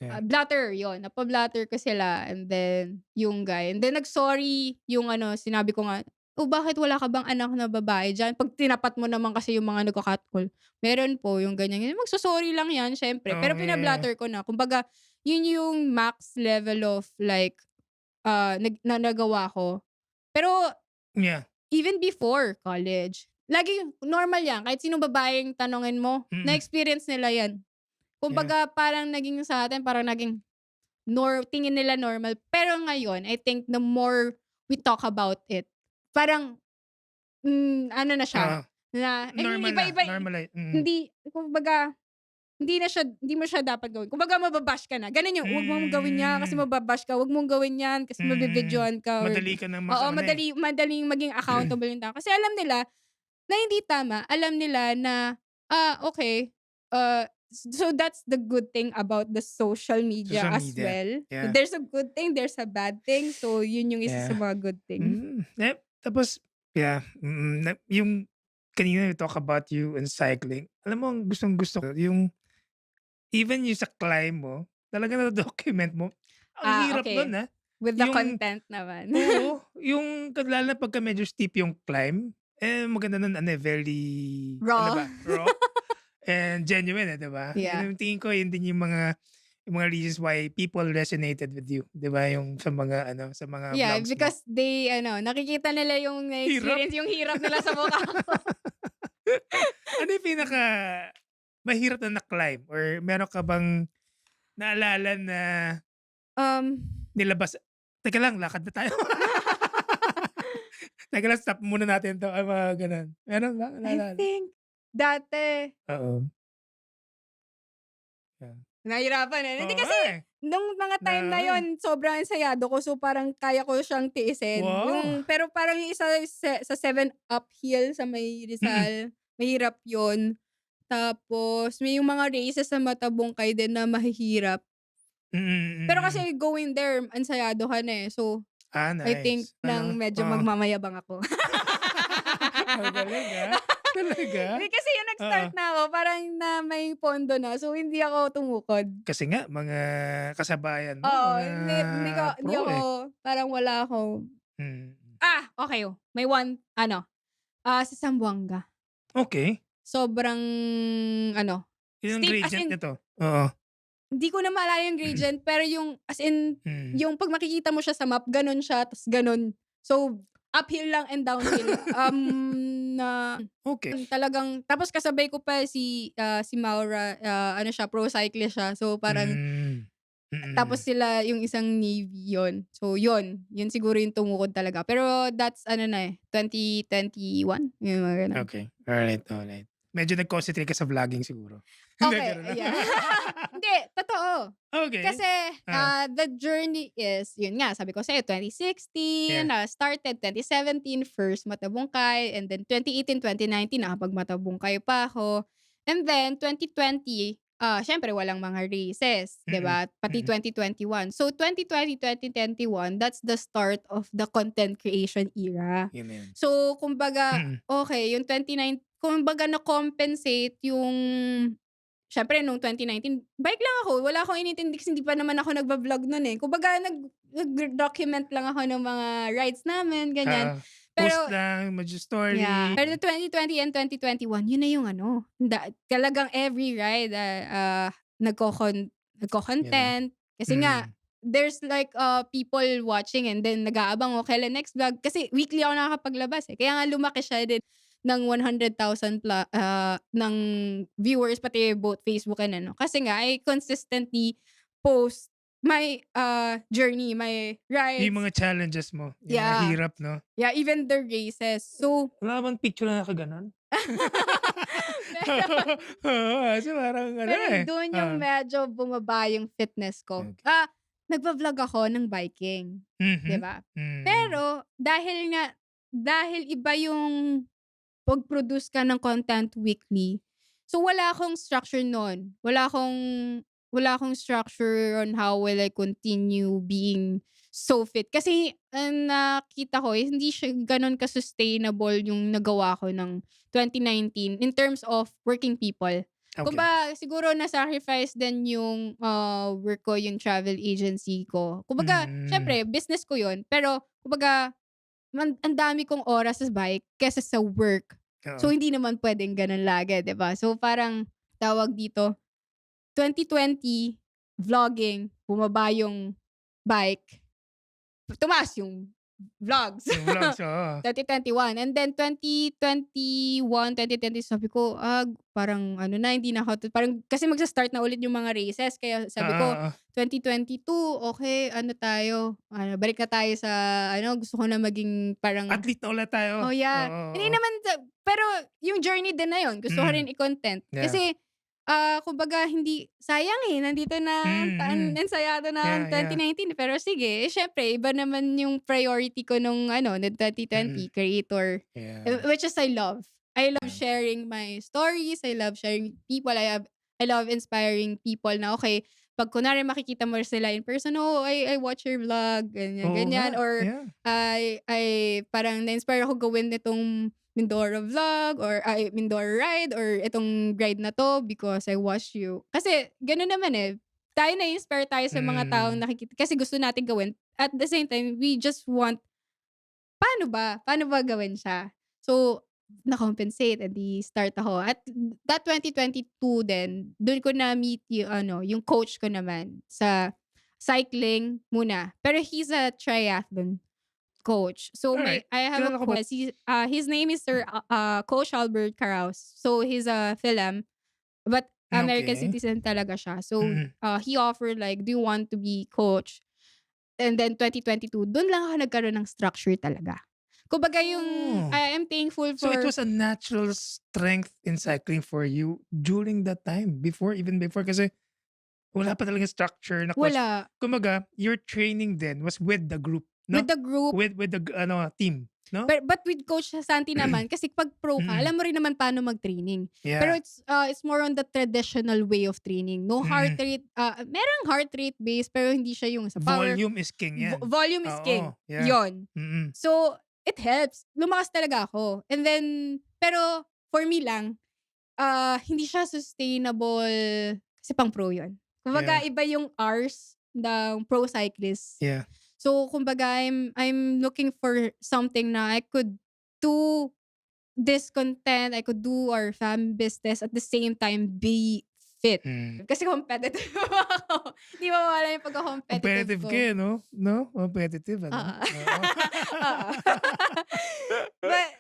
yeah. blatter yun, napa-blatter ko sila and then yung guy and then nag-sorry yung ano, sinabi ko nga, "Oh, bakit wala ka bang anak na babae diyan? 'Pag tinapat mo naman kasi yung mga nagka-catcall." "Meron po," yung ganyan, ganyan. Magso-sorry lang yan siyempre, pero Oh, yeah. pina-blatter ko na. Kumbaga, yun yung max level of like, nagawa ko. Pero Yeah. even before college, laging normal yan kahit sinong babaeng tanungin mo, Mm. na-experience nila yan. Yeah. Kumbaga parang naging sa atin parang naging tingin nila normal. Pero ngayon, I think the more we talk about it, parang, ano na siya, Oo. na I mean Normal na, iba-iba mm. hindi kumbaga hindi mo siya dapat gawin. Kumbaga mababash ka na, gano'n yung, "Wag mong gawin yan kasi Hmm. mababash ka, wag mong gawin yan kasi Mm. mabibidyohan ka," or Madali ka ng oo, ano, eh. madaling maging accountable yung tao. Kasi alam nila na hindi tama, alam nila na, okey, so that's the good thing about the social media Social as media. well. Yeah. There's a good thing, there's a bad thing, so yun yung isa sa Yeah. mga good thing. Tapos yeah, yung kanina you talk about you and cycling. Alam mo ang gustong-gusto ko yung even yung sa climb mo, talagang na-document mo. Ang hirap nun, Okay, with the yung content naman. oo, yung lalo na pagka medyo steep yung climb, maganda nun ano, ano Raw. ba, raw and genuine, 'di ba? Yeah. Yun yung tingin ko yun din yung mga reasons why people resonated with you, 'di ba, yung sa mga ano, sa mga Yeah, vlogs mo. because they ano, nakikita nila yung Hirap. na-experience yung hirap nila sa mukha ko. Ano yung mahirap na climb or meron ka bang naalala na Um, nilabas teka lang lakad na tayo. Teka lang stop muna natin 'to, mga gano'n. Meron ba I naalala? think dati Oo. Yeah. nahirapan, eh. Oo Hindi nga, kasi eh. nung mga time na Eh. yon sobrang ensayado ko so parang kaya ko siyang tiisin. Wow! Pero parang yung isa sa 7 uphill sa may Mm. Rizal, mahirap yon. Tapos may yung mga races sa Matabungkay din na mahihirap. Pero Mm. kasi going there ensayado ka na, eh. So, I think Nice. ng Ano? medyo Oo. magmamayabang ako. Ang galing, Talaga? Hindi kasi yung Oo. nag-start na ako parang na may pondo na so hindi ako tumukod. Kasi nga mga kasabayan mo Oo, mga hindi pro, ako eh. parang wala akong Mm. okey, may one ano, sa Zamboanga. Okey. Sobrang ano, Yung steep as gradient in nito? Oo. hindi ko na maalala yung gradient pero yung as in Mm. yung 'pag makikita mo siya sa map gano'n siya ta's gano'n. So, uphill lang and downhill. na Okay. talagang tapos kasabay ko pa si Maura, ano siya, pro cyclist siya. So, parang Hmm, tapos mm. sila yung isang Navy, yun. So, yun siguro yung tumukod talaga. Pero that's ano na, 2021, yung mga gano'n. Okay. Alright, alright. Medyo nag-concentrate ka sa vlogging siguro. Hindi, Okay, gano'n lang. yeah. Hindi, totoo. Okay. Kasi, Ah, the journey is, yun nga, sabi ko sa'yo, 2016, yeah. started 2017, first Matabungkay, and then 2018, 2019, nakapag-Matabungkay pa ako. And then, 2020, siyempre walang mga races, 'di Mm, ba? Pati mm. 2021. So, 2020, 2021, that's the start of the content creation era. Yun na yun. So, kumbaga, Mm. okay, yung kumbaga na-compensate yung siyempre nung 2019, bike lang ako, wala akong inintindi kasi hindi pa naman ako nagva-vlog nun, eh. Kumbaga nag-document lang ako ng mga rides namin, ganyan. Oo. Pero Post lang, yeah, mag-story. pero 2020 and 2021, yun na yung ano, talagang every ride, Yun na. nagko-content. Kasi nga, Mm. there's like, people watching and then nag-aabang, "O kailan next vlog?" Kasi weekly ako nakakapaglabas, eh. Kaya nga lumaki siya din ng 100,000 ng viewers pati both Facebook and ano. Kasi nga I consistently post my, journey, my Yung rides. mga challenges mo, yung mga Yeah, hirap 'no? yeah, even the races. So, Wala ka bang picture na nakagano'n? pero Oo, kasi parang ano, pero eh, dun yung medyo bumaba yung fitness ko. okey. Nagva-vlog ako ng biking, 'di Mhm. ba? Mm. Pero dahil iba yung pag-produce ka ng content weekly, so wala akong structure nun. Wala akong structure on how will I continue being so fit. Kasi ang nakita ko is hindi siya gano'n ka-sustainable yung nagawa ko ng 2019 in terms of working people. Okey. Siguro na-sacrifice din yung, work ko, yung travel agency ko. Kumbaga, Mm. siyempre business ko yun, pero kumbaga ang dami kong oras sa bike kaysa sa work. So, Oo. hindi naman puwedeng gano'n lagi, 'di ba? So, parang tawag dito, 2020 vlogging, bumaba yung bike, tumaas yung vlogs. Yung vlogs, oo. 2021 and then 2021, 2020 sabi ko, parang ano na hindi na ako parang kasi magsa-start na ulit yung mga races kaya sabi Oo, ko oo. 2022 okey ano tayo, balik na tayo sa ano gusto ko na maging parang Athlete na ulit tayo. oh, yeah. Oo, Hindi oo. naman pero yung journey din na yun gusto ko Mm. rin i-content. Yeah. Kasi, kumbaga hindi sayang, nandito na Mm. ensayado na ang Yeah, yeah. 2019 pero sige, siyempre iba naman yung priority ko nung ano, nung Mm. 2020 creator, Yeah. which is I love. I love Yeah. sharing my stories, I love sharing people, I love inspiring people na okay, 'pag kunwari makikita mo sila in person, "Oh, I watch your vlog," ganyan, Oo nga, ganyan or yeah. ay parang na-inspire ako gawin nitong Mindoro vlog or Mindoro ride or itong ride na 'to because I watched you. Kasi gano'n naman, eh, tayo na-inspire tayo sa mga taong Mm. nakikita kasi gusto natin gawin. At the same time, we just want, paano ba gawin siya? So, na-compensate eh, di start ako. At that 2022 din, dun ko na-meet yung ano, yung coach ko naman sa cycling muna. Pero he's a triathlon coach. So Alright. I have a Kilala ko ba coach, his name is Sir, Coach Albert Caraus. So he's a Philem, but American okey. citizen talaga siya. So, Mm. he offered like, "Do you want to be coach?" And then 2022, dun lang ako nagkaroon ng structure talaga. Kumbaga yung Oh. I am thankful So it for was a natural strength in cycling for you during that time, even before kasi wala pa talagang structure na coach. wala, Kumbaga, your training then was with the group, with 'no? the group. With the ano, team, 'no? But with Coach Santi naman kasi 'pag pro ka Mm. alam mo rin naman paano mag-training. Pero Yeah. it's more on the traditional way of training. No heart Mm. rate, merong heart rate base pero hindi siya yung sa power. Volume is king 'yan. Volume is king, Oo, yeah. yon. Mm. So, it helps. Lumakas talaga ako. And then pero for me lang, hindi siya sustainable kasi pang pro yun. Kumbaga Yeah. iba yung hours ng pro cyclist. Yeah. So, kumbaga I'm looking for something na I could do this content, I could do our fam business at the same time be fit. Mm. Kasi competitive ako. Hindi mo mawala yung pagka-competitive Competitive ko. ka eh, no? No? Competitive, ano? Oo. Oo. Oo.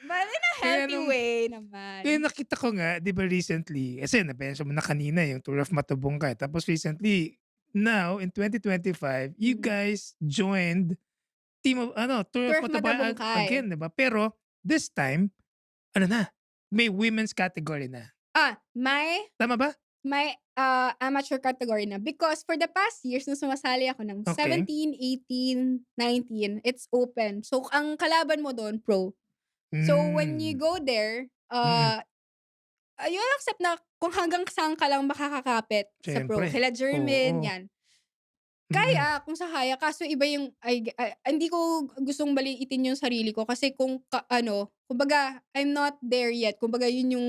But in a Kaya healthy nung way kaya naman. nakita ko nga, 'di ba recently, kasi na-mention mo na kanina yung Tour of Matubungkay. Tapos recently, now in 2025, you Mm. guys joined Team of Tour Tour of of Matubungkay Matabungkay. again, 'di ba? Pero this time, ano na, may women's category na. May Tama ba? amateur category na because for the past years nung sumasali ako ng Okay. 17, 18, 19, it's open. So, ang kalaban mo dun pro. So, when you Hmm. go there, Mm. you'll accept na kung hanggang saan ka lang makakakapit sa pro. Siyempre. Kila Jermaine, Oo. 'yan. Mm. Kaya kung sa kaya kaso iba yung hindi ko gustong baliitin yung sarili ko kasi kung kumbaga I'm not there yet. Kumbaga yun yung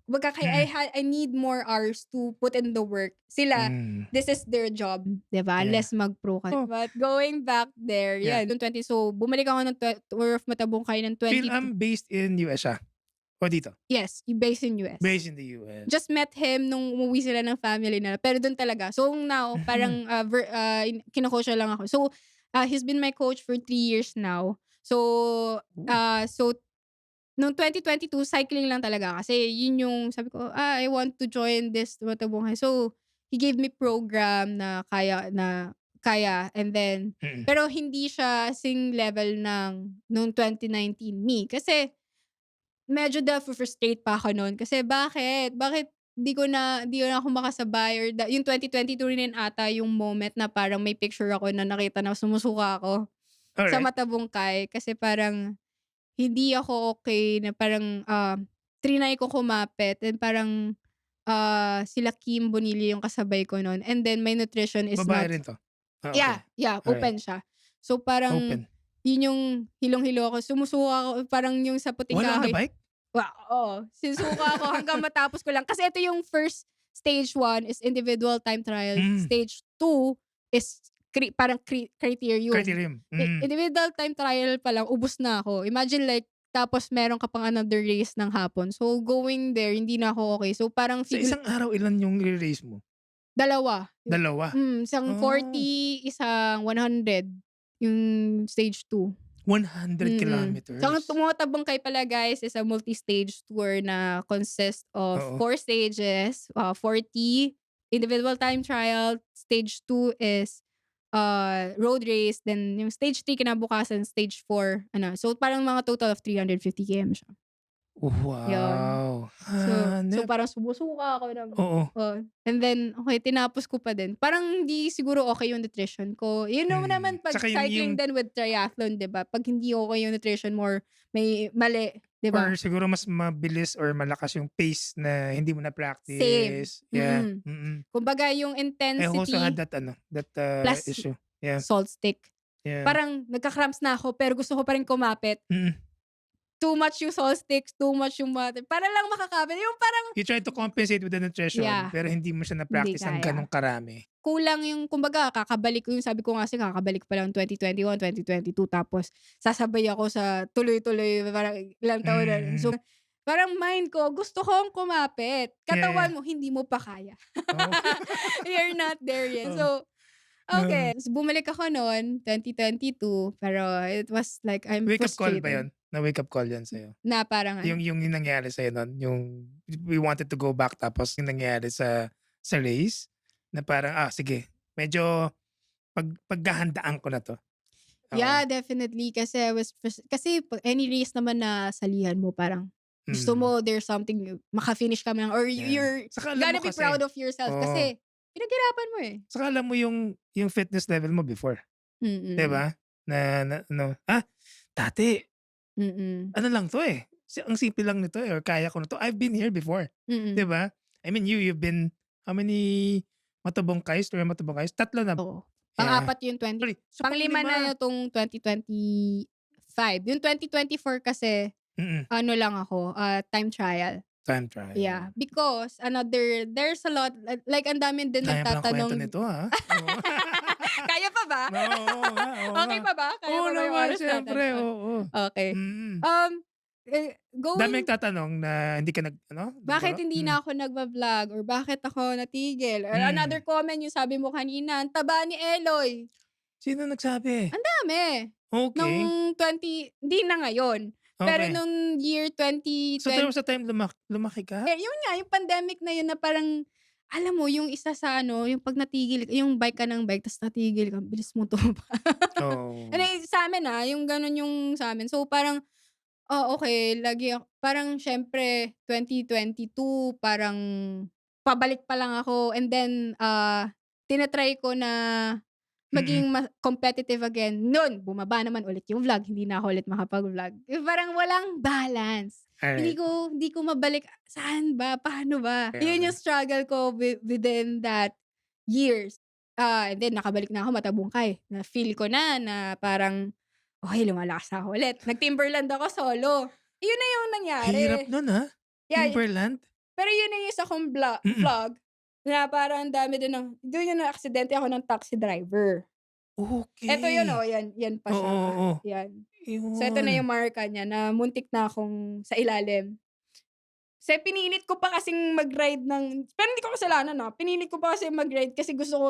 kumbaga kaya Mm. I need more hours to put in the work. Sila, Hmm. this is their job, 'di ba? Yeah. Unless mag-pro ka. Oh, But going back there, yeah. yeah, yung 20 so bumalik ako ng Tour of Matabungkay ng 20. Based in US siya? O dito? Yes, yung based in US. Based in the US. Just met him nung umuwi sila ng family nila, pero dun talaga. So now, Mhm. parang, kino-coach niya lang ako. So, he's been my coach for 3 years now. So, Ooh. nung 2022 cycling lang talaga kasi yun yung sabi ko, I want to join this Matabungkay. So, he gave me program na kaya and then Mm. pero hindi siya sing level ng nung 2019 me. Kasi medyo frustrate pa ako nun kasi bakit di ko na ako makasabay or yung 2022 rin ata yung moment na parang may picture ako na nakita na sumusuka ako sa Alright. Matabungkay kasi parang hindi ako okay na parang, triny ko kumapit and parang, sila Kim Bonilla yung kasabay ko nun and then my nutrition is Babae not. rin 'to? Okay. Yeah, Alright. open siya. So parang Open. yun yung hilong-hilo ako, sumusuka ako parang yung sa puting While on the kahoy. bike? Oo, sinusuka ako hanggang matapos ko lang. Kasi ito yung first stage 1 is individual time trial, Hmm. stage 2 is parang criterium. Criterium. Mm. Individual time trial pa lang ubos na ako. Imagine like tapos meron ka pang another race ng hapon. So going there hindi na ako okay. So parang Sa isang araw, ilan yung i-re-race mo? dalawa. Dalawa? Isang Oh, 40, isang 100 yung stage 2. 100 So, ang kilometers. Tumatabangkay pala guys is a multi-stage tour na consists of Oo. 4 stages, 40 individual time trial, stage 2 is road race, then yung stage 3 kinabukasan, stage 4 so parang mga total of 350 km siya. Yun. Wow! So Hanep. parang sumusuka ako ng Oo. and then okay tinapos ko pa din. Parang hindi siguro okay yung nutrition ko. Yun naman 'pag Tsaka cycling din with triathlon 'di ba? 'Pag hindi okay yung nutrition more may mali 'di ba? or siguro mas mabilis or malakas yung pace na hindi mo Same. na-practice. Yeah. Kumbaga yung I also had intensity that plus issue. Yeah. salt stick. Yeah. Parang nagka-cramps na ako pero gusto ko pa rin kumapit. Mm. Too much yung salt sticks, too much yung water. Para lang makakapit. Yung parang You try to compensate with the nutrition, yeah, pero hindi mo siya hindi na-practice ng kaya. ganong karami. Kulang yung kumbaga kakabalik ko yung sabi ko nga kasi kakabalik pa lang 2021, 2022 tapos sasabay ako sa tuloy-tuloy parang ilang taon na. So, parang mind ko gusto kong kumapit. Katawan Yeah. mo hindi mo pa kaya. Oo. You're not there yet. Oo. So, Oo. okay. So, bumalik ako noon 2022 pero it was like I'm Wake up call ba frustrated. yun? Na-wake up call yan sa'yo? Na parang Yung nangyari sa'yo nun, yung we wanted to go back tapos yung nangyari sa race, na parang, sige, medyo paghahandaan ko na 'to. Oo. yeah, definitely kasi I was kasi pag any race naman na salihan mo parang gusto mo there's something maka-finish ka man or Yeah. you're Saka alam gotta mo be kasi, proud of yourself oo, kasi pinaghirapan mo eh. saka alam mo yung fitness level mo before, 'di Mm. ba? Na ano, dati Mm. ano lang 'to, ang simple lang nito, or kaya ko na 'to. I've been here before, 'di Mm. ba? I mean, you've been how many Matabungkays, Tour of Matabungkays? 3 na. Oo. Yeah. Pang-apat yung Sorry, so pang-lima na itong 2025. Yung 2024 kasi ano lang ako, time trial. Time trial. Yeah, because there's a lot like ang dami din Kaya palang kwento nagtatanong. nito, Oo. Kaya pa ba? Oo nga, oo Okay nga. pa ba? Kaya Oo pa ba yung naman, oras natin? siyempre, oo. Okay. Mm. Dami Going nagtatanong na hindi ka bakit nag-follow? hindi na ako nagva-vlog or bakit ako natigil or another comment yung sabi mo kanina, "Ang taba ni Eloy." Sino nagsabi? Ang dami. Okay, Nung hindi na ngayon, pero okay. nung year So, there 2020 was a time lumaki ka? yun nga yung pandemic na yun na parang alam mo yung isa sa yung 'pag natigil yung bike ka ng bike ta's natigil ka, ang bilis mo tumaba. Ano Oh. sa'min, yung gano'n yung sa'min. So parang, okey lagi parang siyempre 2022 parang pabalik pa lang ako and then, tina-try ko na Mm. maging competitive again. Nun bumaba naman ulit yung vlog, hindi na ako ulit makapag-vlog. Yung parang walang balance. Hindi Alright. ko hindi ko mabalik saan ba, paano ba? Okay, Yun okay. yung struggle ko within that years. And then nakabalik na ako matabungkay. Na-feel ko na parang, okey lumalakas na ako ulit. Nag-Timberland ako solo. Yun na yung Hirap nangyari. nun, Yeah, Timberland? pero yun na yung isa kong Mm. vlog na parang ang dami din dun yung naaksidente ako ng taxi driver. Eto yun, Okay. yan pa Oo, siya, oo. yan. So eto na Yun. yung marka niya na muntik na akong sa ilalim. Kasi pinilit ko pa kasing mag-ride pero hindi ko kasalanan, pinilit ko pa kasi mag-ride kasi gusto ko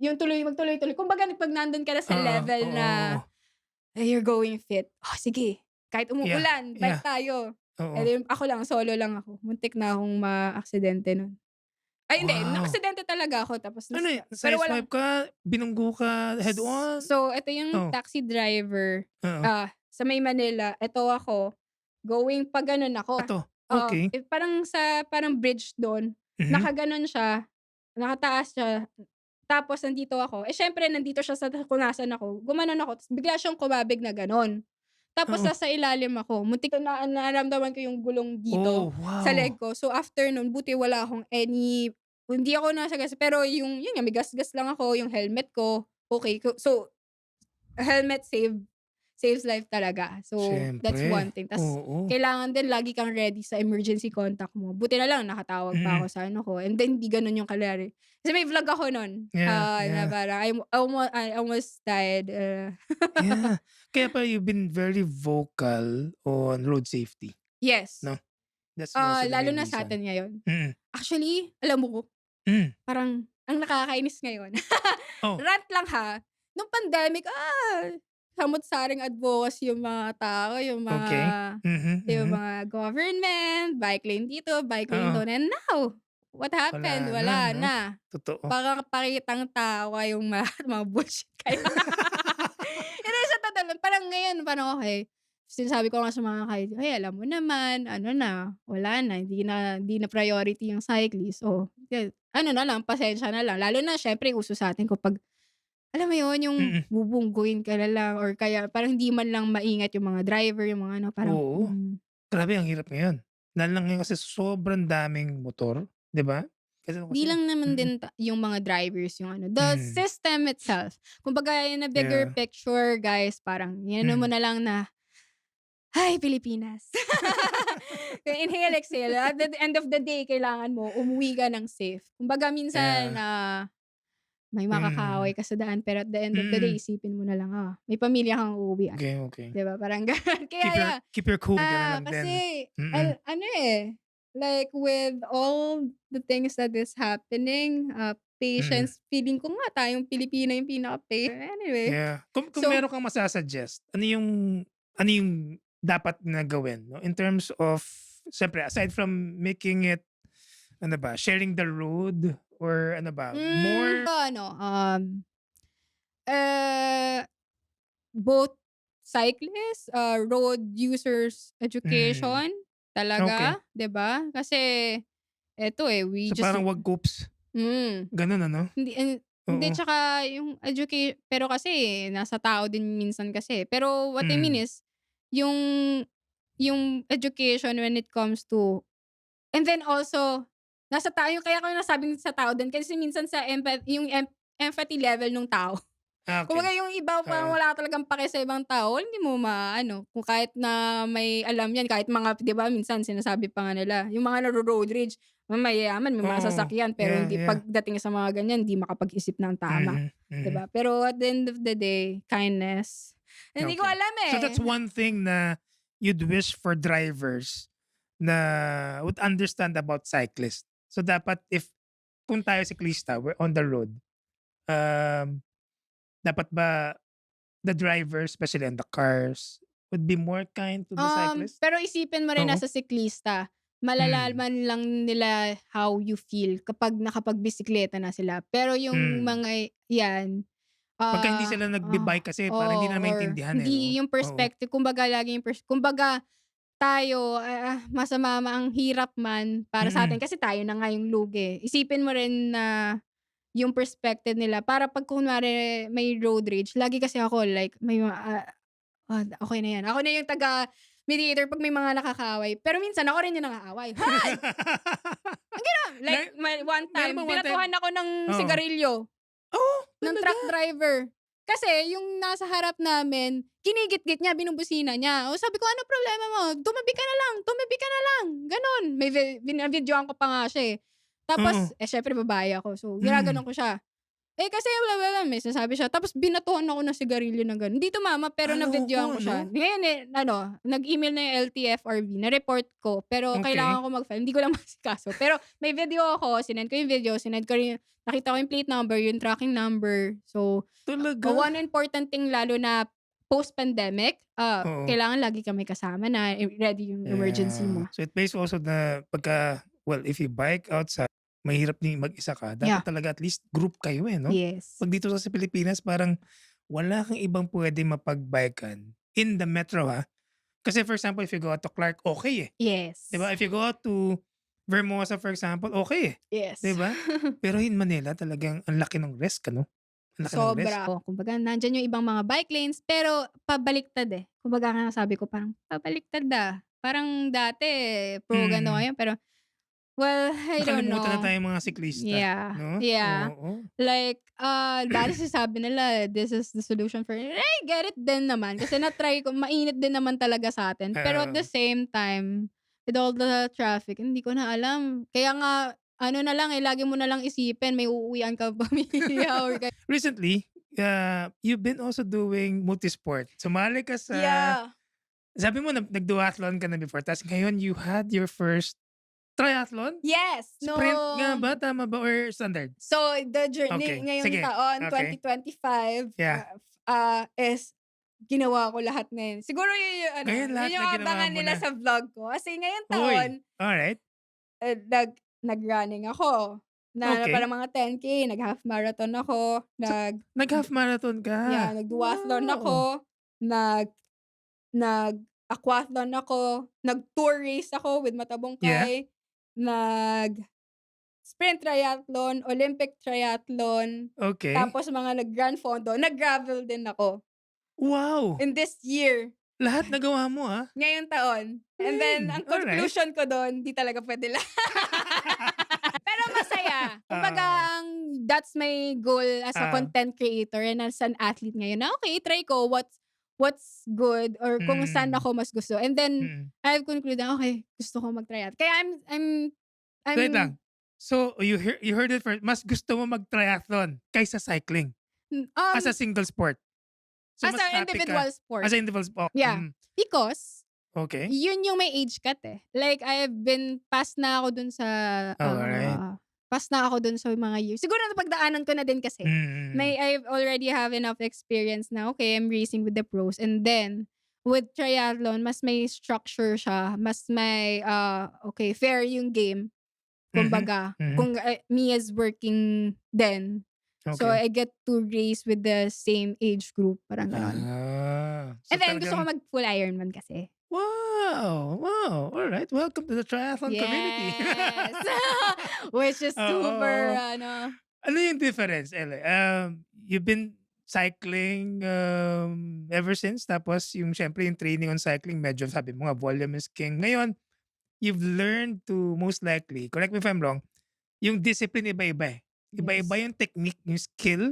yung magtuloy-tuloy. Kumbaga 'pag nandun ka na sa Oo, level oo, na, oo. you're going fit, sige kahit Yeah, umuulan bike yeah. tayo. Eh, Oo. di ako lang, solo lang ako. Muntik na akong maaksidente nun. Ay hindi, Wow! naaksidente talaga ako tapos Ano yun, pero walang side-swipe ka, binunggo ka head on? so eto yung Oh, taxi driver, oo. sa may Manila, eto ako, going pa gano'n ako. Eto, Oo, okey. parang bridge dun, Mhm. nakagano'n siya, nakataas siya, tapos nandito ako. Eh, siyempre nandito siya sa kung nasaan ako, gumanon ako ta's bigla siyang kumabig na gano'n. Tapos Oo. nasa ilalim ako, muntik naramdaman ko yung gulong dito Oh, sa leg wow! ko. So, after nun buti wala akong hindi ako nasagasaan pero yun nga may gasgas lang ako, yung helmet ko, okey. So, helmet saves life talaga. So, that's Siyempre, one thing. Tas oo. kailangan din lagi kang ready sa emergency contact mo. Buti na lang nakatawag pa Mm. ako sa ko and then hindi gano'n yung kalari. Kasi may vlog ako nun, Yeah, na yeah, parang I almost died, yeah. Kaya pala you've been very vocal on road safety, yes. 'no? That's also the Lalo main na reason. sa'tin ngayon. Mm, Actually, alam mo, hmm. parang ang nakakainis ngayon, Oh, rant lang nung pandemic, samot-saring advocacy yung mga tao, okey. Mhm, yung mhm. mga government, bike lane dito, bike lane Oo, dun, and now, what happened? wala na Wala 'no? na. Totoo. Pakitang tawa yung mga bullshit kayo. Hindi, sa totoo lang, parang ngayon, parang okey, sinasabi ko nga sa mga kaibigan, "Ay, alam mo naman, ano na, wala na, hindi na priority yung cyclist. O, ano na lang, pasensya na lang." Lalo na siyempre uso sa'tin kapag alam mo yun, yung Mm, bubungguin ka na lang or kaya parang hindi man lang maingat yung mga driver, yung mga parang, oo. Grabe ang hirap ngayon. Lalo na ngayon kasi sobrang daming motor, 'di ba? Kasi ano di kasi lang naman mm, din yung mga drivers yung the hmm, system itself. Kumbaga in a bigger yeah, picture, guys, parang i-ano mo hmm. na lang na, "Ay, Pilipinas." Inhale, exhale. At the end of the day, kailangan mo umuwi ka ng safe. Kumbaga minsan, Yeah, may makakaaway mm, ka sa daan pero at the end of the day mm. isipin mo na lang, may pamilya kang uuwian, Okey, okey. 'di ba, parang gano'n. Kaya yeah, Keep your cool, gano'n lang din. kasi Mm, ano, like with all the things that is happening, mm. patience, feeling ko nga tayong Pilipino yung anyway. Yeah. Kung So meron kang masa-suggest, ano yung dapat na gawin 'no, in terms of siyempre aside from making it ano ba, sharing the road or ano ba, more eh, both cyclists, road users mm, education okey. talaga, 'di ba? Kasi eto, we So, just parang 'wag coops, hmm, gano'n ano? hindi, Oo, tsaka yung pero kasi nasa tao din minsan kasi. Pero what I mean hmm, is yung education when it comes to and then also nasa tao yung kaya ko nasabing sa tao din kasi minsan sa yung empathy level nung tao. Kumbaga okey, yung iba parang oo, wala ka talagang pake sa ibang tao, hindi mo maano kung kahit na may alam yan, kahit mga 'di ba minsan sinasabi pa nga nila, yung mga nagro-road rage, mayayaman, may mga oo, sasakyan pero yeah, hindi yeah, pagdating sa mga ganyan hindi makapag-isip ng tama, mhm, 'di mhm, ba? Pero at the end of the day, kindness. Hindi ko okey. alam, So, that's one thing na you'd wish for drivers na would understand about cyclists? So dapat if kung tayo siklista, we're on the road, um, dapat ba the drivers, especially on the cars, would be more kind to the cyclists? Pero isipin mo rin Oo. as a siklista, Hmm. malalaman lang nila how you feel kapag nakapagbisikleta na sila. Pero yung Hmm. mga 'yan, Pagka hindi sila nagbe-bike kasi parang hindi oo, nila or maintindihan, eh, hindi 'no? yung Oo. perspective kumbaga lagi yung kumbaga tayo, masama ang hirap man para sa'tin Mm. kasi tayo na nga yung lugi. Isipin mo rin na yung perspective nila para 'pag kunwari may road rage, lagi kasi ako like may mga, okey na 'yan. Ako na yung taga-mediator 'pag may mga nakakaaway. Pero minsan ako rin yung nang-aaway, "Hoy!" Na Like one meron time, bang one time binatuhan ako ng oo. sigarilyo Oh, ng talaga? truck driver. Kasi yung nasa harap namin, kinigit-git niya, binubusina niya. O sabi ko, "Ano problema mo? Tumabi ka na lang." Gano'n. May binabidyohan ko pa nga siya, eh. Oo. Tapos, siyempre babae ako, so Hmm. ginaganon ko siya. Kasi bla bla bla, may sinasabi siya. Tapos binatuhan ako ng sigarilyo na gano'n. Hindi tumama pero Loko nabidyohan ko 'no? siya. Ngayon, nag-email na yung LTFRB, na-report ko, pero Okey. kailangan ko mag-file, hindi ko lang masikaso. Pero may video ako, sinend ko yung video, sinend ko rin nakita ko yung plate number, yung tracking number. So, Talaga? one important thing lalo na post-pandemic, Oo. kailangan lagi kami kasama na ready yung emergency Yeah. mo. So it pays also na pagka well, if you bike outside, mahirap din mag-isa ka, dapat Yeah. talaga at least group kayo, eh, 'no? Yes. 'Pag dito sa Pilipinas parang wala kang ibang puwedeng mapag-bikean in the metro, Kasi for example, if you go out to Clark, okey, eh, 'di ba? Yes. If you go out to Vermosa for example, okey, eh, 'di Yes. ba? Pero in Manila talagang ang laki ng risk ano? Ang laki ng risk. Sobra. Kumbaga nandiyan yung ibang mga bike lanes pero pabaliktad, eh. Kumbaga nga sabi ko parang, "Pabaliktad, Parang dati pro ganito Mm. ngayon pero well, I don't Nakalimutan na know." tayong mga siklista, Yeah, 'no? yeah. Oo. Like, dati sinasabi nila this is the solution for I get it din naman kasi na-try ko mainit din naman talaga sa'tin. Pero at the Oo. same time, with all the traffic, hindi ko na alam. Kaya nga ano na lang, lagi mo na lang isipin may uuwian kang pamilya or Recently, you've been also doing multisport. Sumali ka sa Yeah. sabi mo nag-duathlon ka na before ta's ngayon you had your first triathlon? Yes, Sprint nga nung ba, tama ba or standard? so the journey Okay, ngayong sige. taon Okay. 2025, Yeah. is ginawa ko lahat na yun. Siguro Ngayon yun lahat yung na ginawa abangan mo nila na. sa vlog ko. Kasi ngayong taon, Uy, alright. nag-running ako na Okay. parang mga 10K, nag-half marathon ako, So, nag-half marathon ka? nag-duathlon Wow! ako, nag-aquathlon ako, nag-tour race ako with Yeah? Matabongkay, nag-sprint triathlon, Olympic triathlon, Okay. tapos mga nag-grand fondo, nag-gravel din ako Wow! in this year, Lahat nagawa mo, ngayong taon. And then ang Alright. conclusion ko dun, di talaga puwede lahat. Pero masaya. Kumbaga Oo. that's my goal as a Ah, content creator and as an athlete ngayon na okay, try ko what's good or kung saan mm, ako mas gusto. And then mm. I've concluded na okay, gusto ko mag-triathlon. Kaya I'm Wait lang. So, you heard it first, mas gusto mo mag-triathlon kaysa cycling as a single sport? So, as mas an happy ka individual sport. as a individual sport? Yeah. Because Okay. yun yung may age cut, eh. Like I've been past na ako dun sa, Alright. past na ako dun sa mga years. Siguro napagdaanan ko na din kasi. Mm. I've already have enough experience na, okay, I'm racing with the pros. And then, with triathlon, mas may structure siya. Mas may, okay, fair yung game. Mhm, Kumbaga, mhm. kung me is working then. So, Okay. I get to race with the same age group. Parang ganon. So And then, gusto ko talagang mag-full Ironman kasi. wow! Wow! Alright, welcome to the triathlon community. Yes. Which is super Oo. ano. Ano yung difference, Ele? You've been cycling, ever since tapos yung siyempre yung training on cycling medyo sabi mo nga volume is king. Ngayon, you've learned to most likely, correct me if I'm wrong, yung discipline iba-iba, eh. Iba-iba Yes. yung technique, yung skill,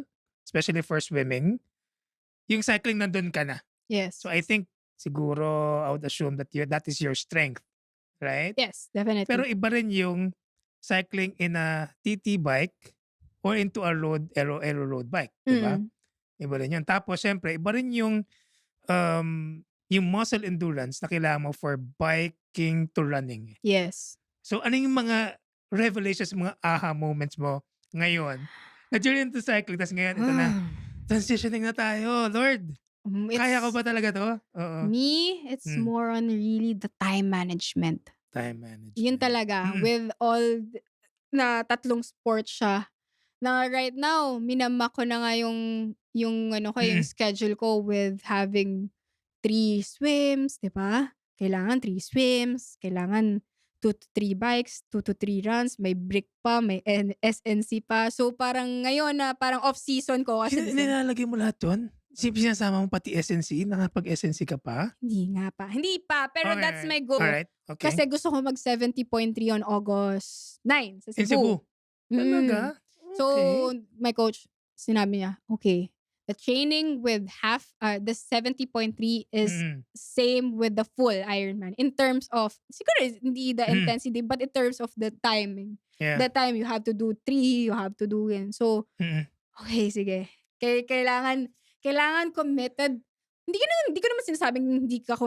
especially for swimming. Yung cycling nandun ka na. Yes. So I think siguro I would assume that that is your strength, right? Yes, Pero definitely. iba rin yung cycling in a TT bike or into a aero road bike, 'di ba? Mm. Iba rin yun. Tapos siyempre iba rin yung, um, yung muscle endurance na kailangan mo for biking to running. Yes. So ano yung mga revelations, mga aha moments mo ngayon na during into cycling, tas ngayon ito na, transitioning na tayo, Lord. Kaya ko It's ba talaga 'to? Oo. me, it's Hmm, more on really the time management. time Yun management. talaga with na tatlong sport siya. Na right now, minama ko na nga yung ano ko, yung Mm. schedule ko with having 3 swims, 'di ba? Kailangan 3 swims, kailangan 2 to 3 bikes, 2 to 3 runs, may break pa, may SNC pa. So parang ngayon na parang off season ko kasi December. Nilalagay mo lahat yun? Sinasama mo pati SNC? Nakapag-SNC ka pa? Hindi nga pa. Hindi pa, pero Okay, that's alright. my goal. Alright, okay. Kasi gusto ko mag 70.3 on August 9 sa In Cebu? Cebu. Mm. Talaga? So, Okay. my coach, sinabi niya, okay, the training with the 70.3 is Mm. same with the full Ironman. In terms of, siguro hindi the Mm. intensity, but in terms of the timing. Yeah. The time you have to do 3, you have to do yan. So, Mm. okay, sige. Kailangan committed. Hindi ko naman sinasabing hindi ka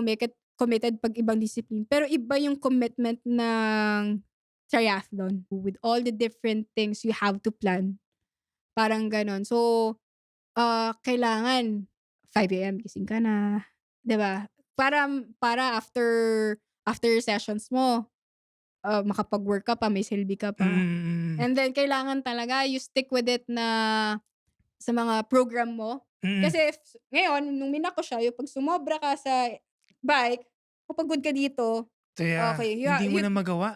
committed pag ibang discipline. Pero iba yung commitment ng triathlon. With all the different things you have to plan. Parang ganon. So, kailangan 5 AM gising ka na. 'Di ba? Para after sessions mo, makapag-work ka pa, may silbi ka pa. Mm. And then kailangan talaga you stick with it na sa mga program mo. Mm. Kasi ngayon, nung minako siya, yung pag sumobra ka sa bike, kapagod ka dito, Kaya okay, hindi mo na magawa.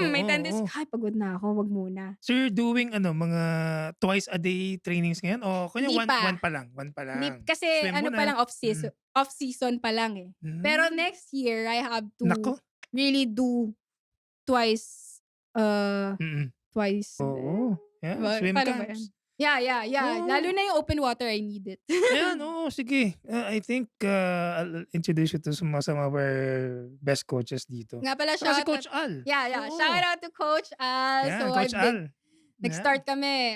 may Oo, tendency, oo. "Ay, pagod na ako, wag muna." So you're doing mga twice a day trainings ngayon o kunya Hindi pa. one pa lang? One pa Hindi, lang? kasi Swim ano pa muna. lang, off season pa lang eh. Pero Hmm. next year, I have to Naku. really do twice, Mm. twice, Oo. Yeah, swim paano ba yan? camps. Yeah. Lalo Oo. na yung open water, I need it. Ayan, oo, sige. I think, I'll introduce you to some of our best coaches dito. Nga pala, Saka si shoutout. Coach Al. Yeah. Shout Oo. out to Coach Al. Yan, So, Coach Al. Yan. nag-start kami,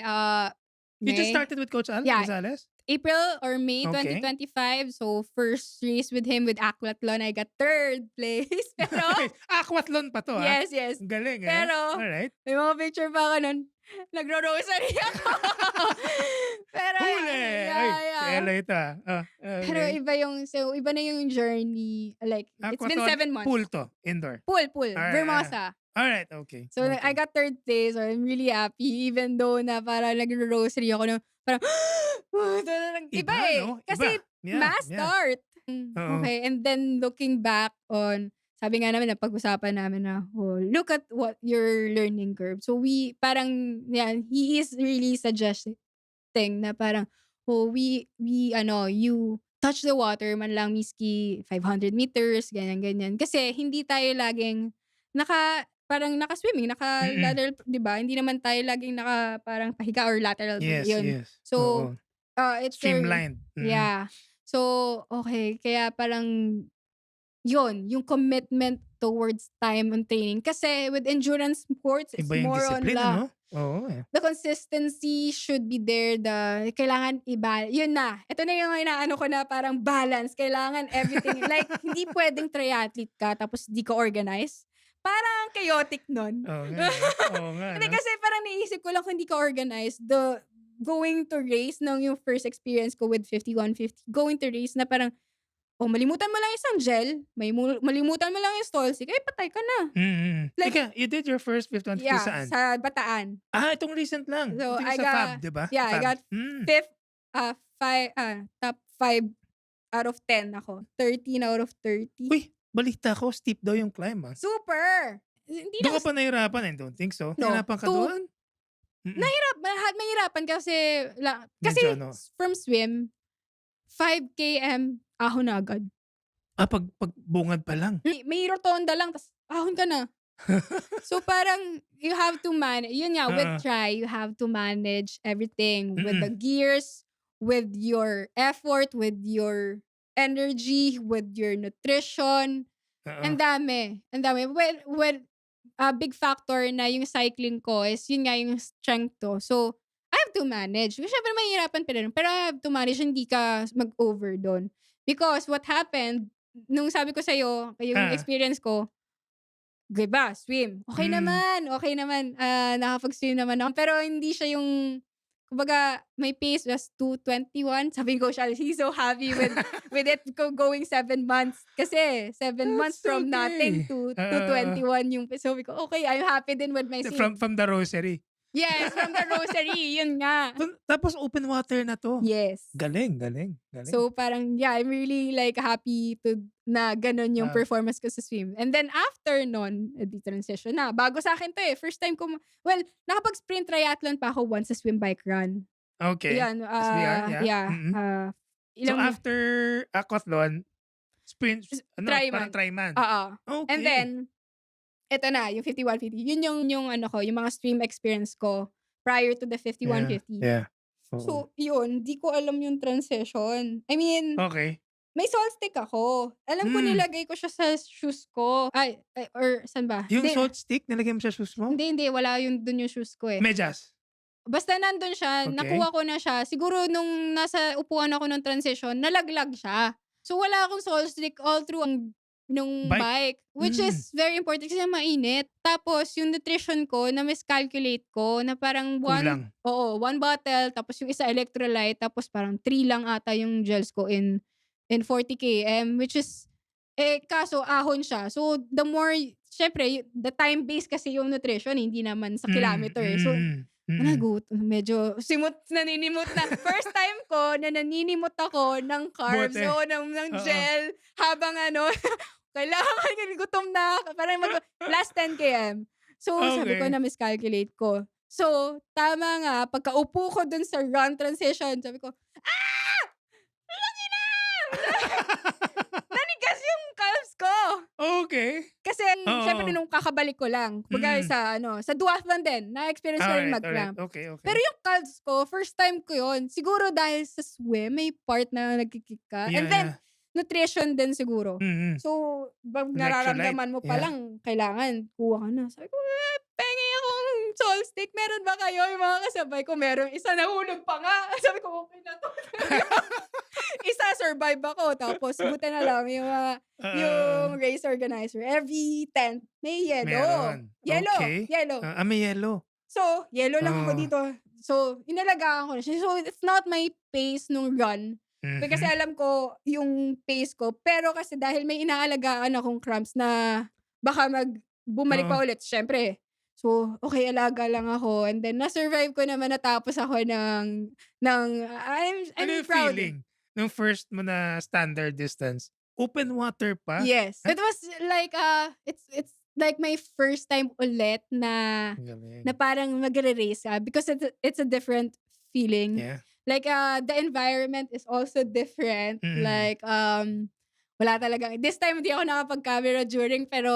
You just May, started with Coach Al yeah, Gonzalez? April or May Okay. 2025. So, first race with him with Aquathlon, I got 3rd place. Pero, Aquathlon pa 'to, yes. Ang galing, Pero, Alright. may mga picture pa ako nun. Nagro-rosary ako. Pero, Huli! Ay, si yeah. Ella ito, Pero okay. iba na yung journey. Like, it's been Aquathon, 7 months. pool to, indoor. Pool. Alright, Vermosa. Alright, okay. So, Okay. I got 3rd place. So, I'm really happy. Even though na parang nagro-rosary ako na parang, iba eh. no? Kasi, Iba. Yeah, mass yeah. start. Oo. Okay. And then, looking back on, sabi nga namin, napag-usapan namin na, look at what your learning curve. So, he is really suggesting na parang, you touch the water man lang, miski 500 meters, ganyan. Kasi, hindi tayo laging parang naka-swimming, Mm. naka-lateral, 'di ba? Hindi naman tayo laging parang pahiga or lateral Yes, yun. yes. So, Oo. it's Streamlined. yeah. So, okay, kaya parang yun, yung commitment towards time on training. Kasi with endurance sports, it's Iba yung more on discipline, the Oo, the consistency should be there. Kailangan yun na. Ito na yung inaano ko na parang balance. Kailangan everything. Like, hindi pwedeng triathlete ka tapos di ka organize. Parang chaotic nun. Oo nga, Oo nga, Hindi, kasi parang naisip ko lang kung hindi ka organized, going to race yung first experience ko with 5150, going to race na parang, malimutan mo lang isang gel, malimutan mo lang yung stall stick, patay ka na. Like, Teka, you did your first 5150 yeah, saan? sa Bataan. Itong recent lang. So, Ito yung I sa got, Fab, di ba? yeah, I Fab. got top 5 out of 10 ako. 13 out of 30. Uy, balita ko, steep daw yung climb, Super! Hindi Doon na ka pa nahirapan? I don't think so. No. Nahirapan ka doon? mahirapan kasi Medyo, from swim, 5 km, ahon na agad. pag bungad pa lang. May rotonda lang, tas ahon ka na. So parang you have to manage, yun nga, with you have to manage everything with the gears, with your effort, with your energy, with your nutrition. Ang dami. When a big factor na yung cycling ko is yun nga yung strength to. So, I have to manage. Siyempre mahirapan pa rin. Pero I have to manage, hindi ka mag-over doon. Because what happened, nung sabi ko sa'yo, yung Ah, experience ko, 'di ba, swim. mm. Okey naman, nakapag-swim naman ako. Pero hindi siya yung kumbaga my pace was 2:21. Sabi ko siya, he's so happy with it going 7 months. Kasi 7 months That's from nothing okay. to Oo. 21 yung sabi ko, "Okey, I'm happy din with my swim." From the rosary. Yes, from the rosary, yun nga. Tapos open water na 'to. Yes. Galing, galing, galing. So parang yeah, I'm really like happy to na gano'n yung Ah, performance ko sa swim. And then after nun, di transition na. Bago sa'kin 'to, eh, first time ko well, nakapag-sprint triathlon pa ako once sa swim, bike, run. okay. Ayan, SBR, yeah. yeah, So ilang after aquathlon, sprint ano, parang Tri-man, tri-man? oo. And then, Okay. eto na yung 5150. Yun yung ano ko, yung mga stream experience ko prior to the Yeah, 5150. yeah. Oo. So yun, di ko alam yung transition. I mean, Okay. may salt stick ako. Alam ko Hmm, nilagay ko siya sa shoes ko. Ay or saan ba? yung Hindi, salt stick nilagay mo sa shoes mo? hindi wala dun yung shoes ko, eh. Medyas? Basta nandun siya, Okay. nakuha ko na siya. Siguro nung nasa upuan ako nung transition, nalaglag siya. So wala akong salt stick all through nung Bike? bike, which Hmm, is very important kasi mainit. Tapos yung nutrition ko na-miscalculate ko na parang kulang. one bottle tapos yung isa electrolyte tapos parang 3 lang ata yung gels ko in 40 km, which is kaso ahon siya. So the more siyempre the time based kasi yung nutrition, hindi naman sa Mm, kilometer, eh. So mm, mm. medyo naninimot na. First time ko na naninimot ako ng carbs Bote. o ng Oo. gel habang ano, kailangan gutom na, parang last 10 km. So, sabi ko Okay. na-miscalculate ko. So, tama nga, pagkaupo ko dun sa run transition, sabi ko, "Ah! Laki na!" Nanigas yung calves ko. Okay. Kasi siyempre Oo. nung kakabalik ko lang, kumbaga Mm. sa duathlon din, na-experience ko rin Alright, alright. mag-cramp. Okay, okay. Pero yung calves ko, first time ko yun. Siguro dahil sa swim, may part na nagki-kick ka. And Yeah, then, yeah. nutrition din siguro. Mm. So, 'pag Electrolyte. nararamdaman mo pa Yeah. lang, kailangan kuha ka na. Sabi ko, "Pengi akong salt stick, meron ba kayo?" Yung mga kasabay ko, meron. Isa nahulog pa nga. Sabi ko, "Okey na 'to." Isa survive ako. Tapos buti na lang yung Oo. race organizer, every tent may yellow. Meron. Yellow, Okay. yellow. May yellow. So, yellow lang ako Oh. dito. So, inalagaan ko na siya. So, it's not my pace nung run. Kasi Mhm. alam ko yung pace ko. Pero kasi dahil may inaalagaan akong cramps na baka bumalik Oo. pa ulit, syempre. So, okay, alaga lang ako. And then, na-survive ko naman, natapos ako Ano I'm yung proud. feeling nung first mo na standard distance? Open water pa? Yes. Ay, It was like, it's like my first time ulit na ang galing. na parang magre-race ka because it's a different feeling. Yeah. Like, the environment is also different. Mm. Like, wala talagang this time hindi ako nakapag-camera during pero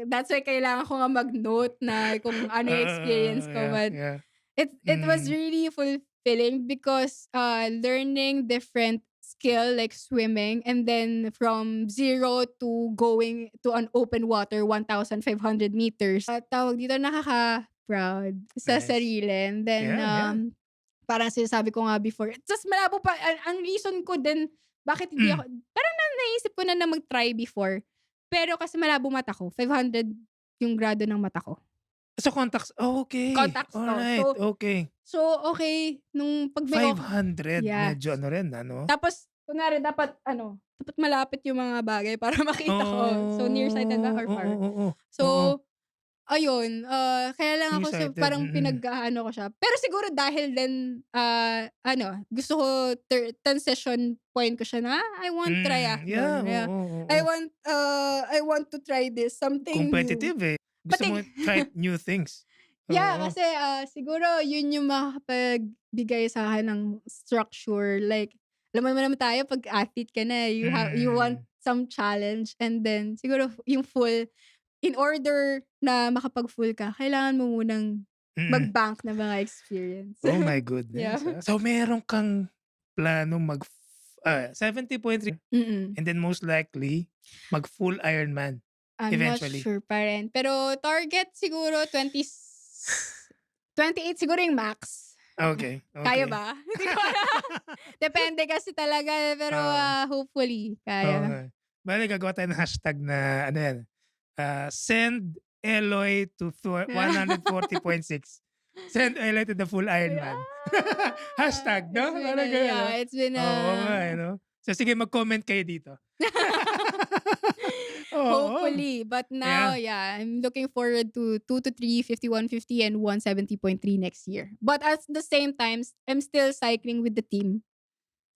that's why kailangan ko nga mag-note na kung ano yung experience ko. Yeah, But yeah. it was Mm. really fulfilling because learning different skill like swimming and then from zero to going to an open water 1,500 meters. Tawag dito, nakaka-proud sa Nice. sarili. And then Yeah, yeah. parang sinasabi ko nga before, just malabo pa ang reason ko din bakit hindi Hmm. ako parang naisip ko na mag-try before. Pero kasi malabo mata ko, 500 yung grado ng mata ko. So contacts, okay. Contacts 'to. Alright, okay. Okay, nung 'pag may 500 yeah. medyo ano rin ano? Tapos kunwari dapat malapit yung mga bagay para makita ko. So, nearsighted ba or Oo, far? oo, So, oo. ayun, kaya lang ako Nearsighted, parang mm. pinag-aano ko siya. Pero siguro dahil din, gusto ko transition point ko siya na, I want Yeah, triathlon, yeah. oo, I oo. want, I want to try this, something new. Competitive, eh. Gusto Pati mo try new things. yeah, Oo. kasi, siguro yun yung makakapagbigay sa'kin ng structure. Like, alam mo naman tayo 'pag athlete ka na, you want Mm. some challenge and then siguro yung full in order na makapag-full ka, kailangan mo munang Mm. mag-bank ng mga experience. Oh my Yeah. goodness, So meron kang planong 70.3 Mm. and then most likely mag-full Ironman I'm not eventually. sure pa rin. Pero target siguro 28 siguro yung max. Okay, Kaya okay. ba? Hindi ko alam. Depende kasi talaga, pero Oo. hopefully kaya. Okay. Bale gagawa tayo ng hashtag na ano yan, send Eloy to 140.6. Send Eloy to the full Yeah. Ironman. Hashtag, It's 'no? been Parang a gano'n, 'no? yeah, it's been a Oo nga, eh, 'no? So sige, mag-comment kayo dito. Oo. hopefully. But now, Yeah. yeah, I'm looking forward to 2 to 3, 5150 and 170.3 next year. But at the same time, I'm still cycling with the team.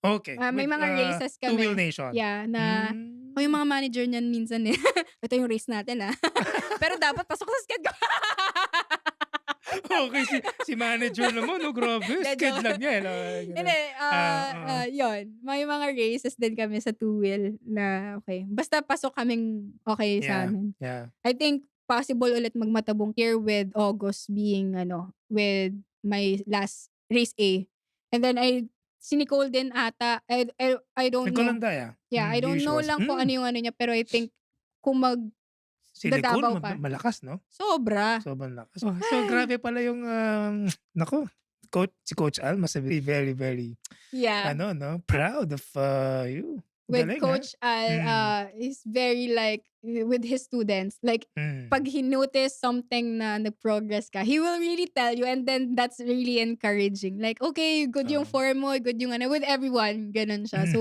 Okay, May with, mga races Two Wheel kami. Nation. Yeah, na yung Hmm. mga manager niyan minsan eh. Ito yung race natin Pero dapat pasok sa schedule. Okay, si manager naman 'no, grabe Hindi, sked joke. lang niya, eh, 'no, gano'n. Hindi, Oo. yun. May mga races din kami sa two-wheel na okay. Basta pasok kaming okay sa Yeah, amin. yeah. I think possible ulit magmatabong here with August being with my last race A. And then si Nicole din ata, I don't know. Nagkalandaya? Yeah, I don't know Usual. lang kung ano yung ano niya, pero I think kung Si Nicole Dadabaw ka, malakas 'no? sobra. Sobrang lakas. So grabe pala yung, naku, si Coach Al must be very, very Yeah. ano 'no, proud of, you. With Galing, Coach Al, Mm, is very like with his students, like mm, pag he notice something na nag-progress ka, he will really tell you and then that's really encouraging. Like, okay, good yung oo. form mo, good yung ano, with everyone, ganun siya. Hmm, So,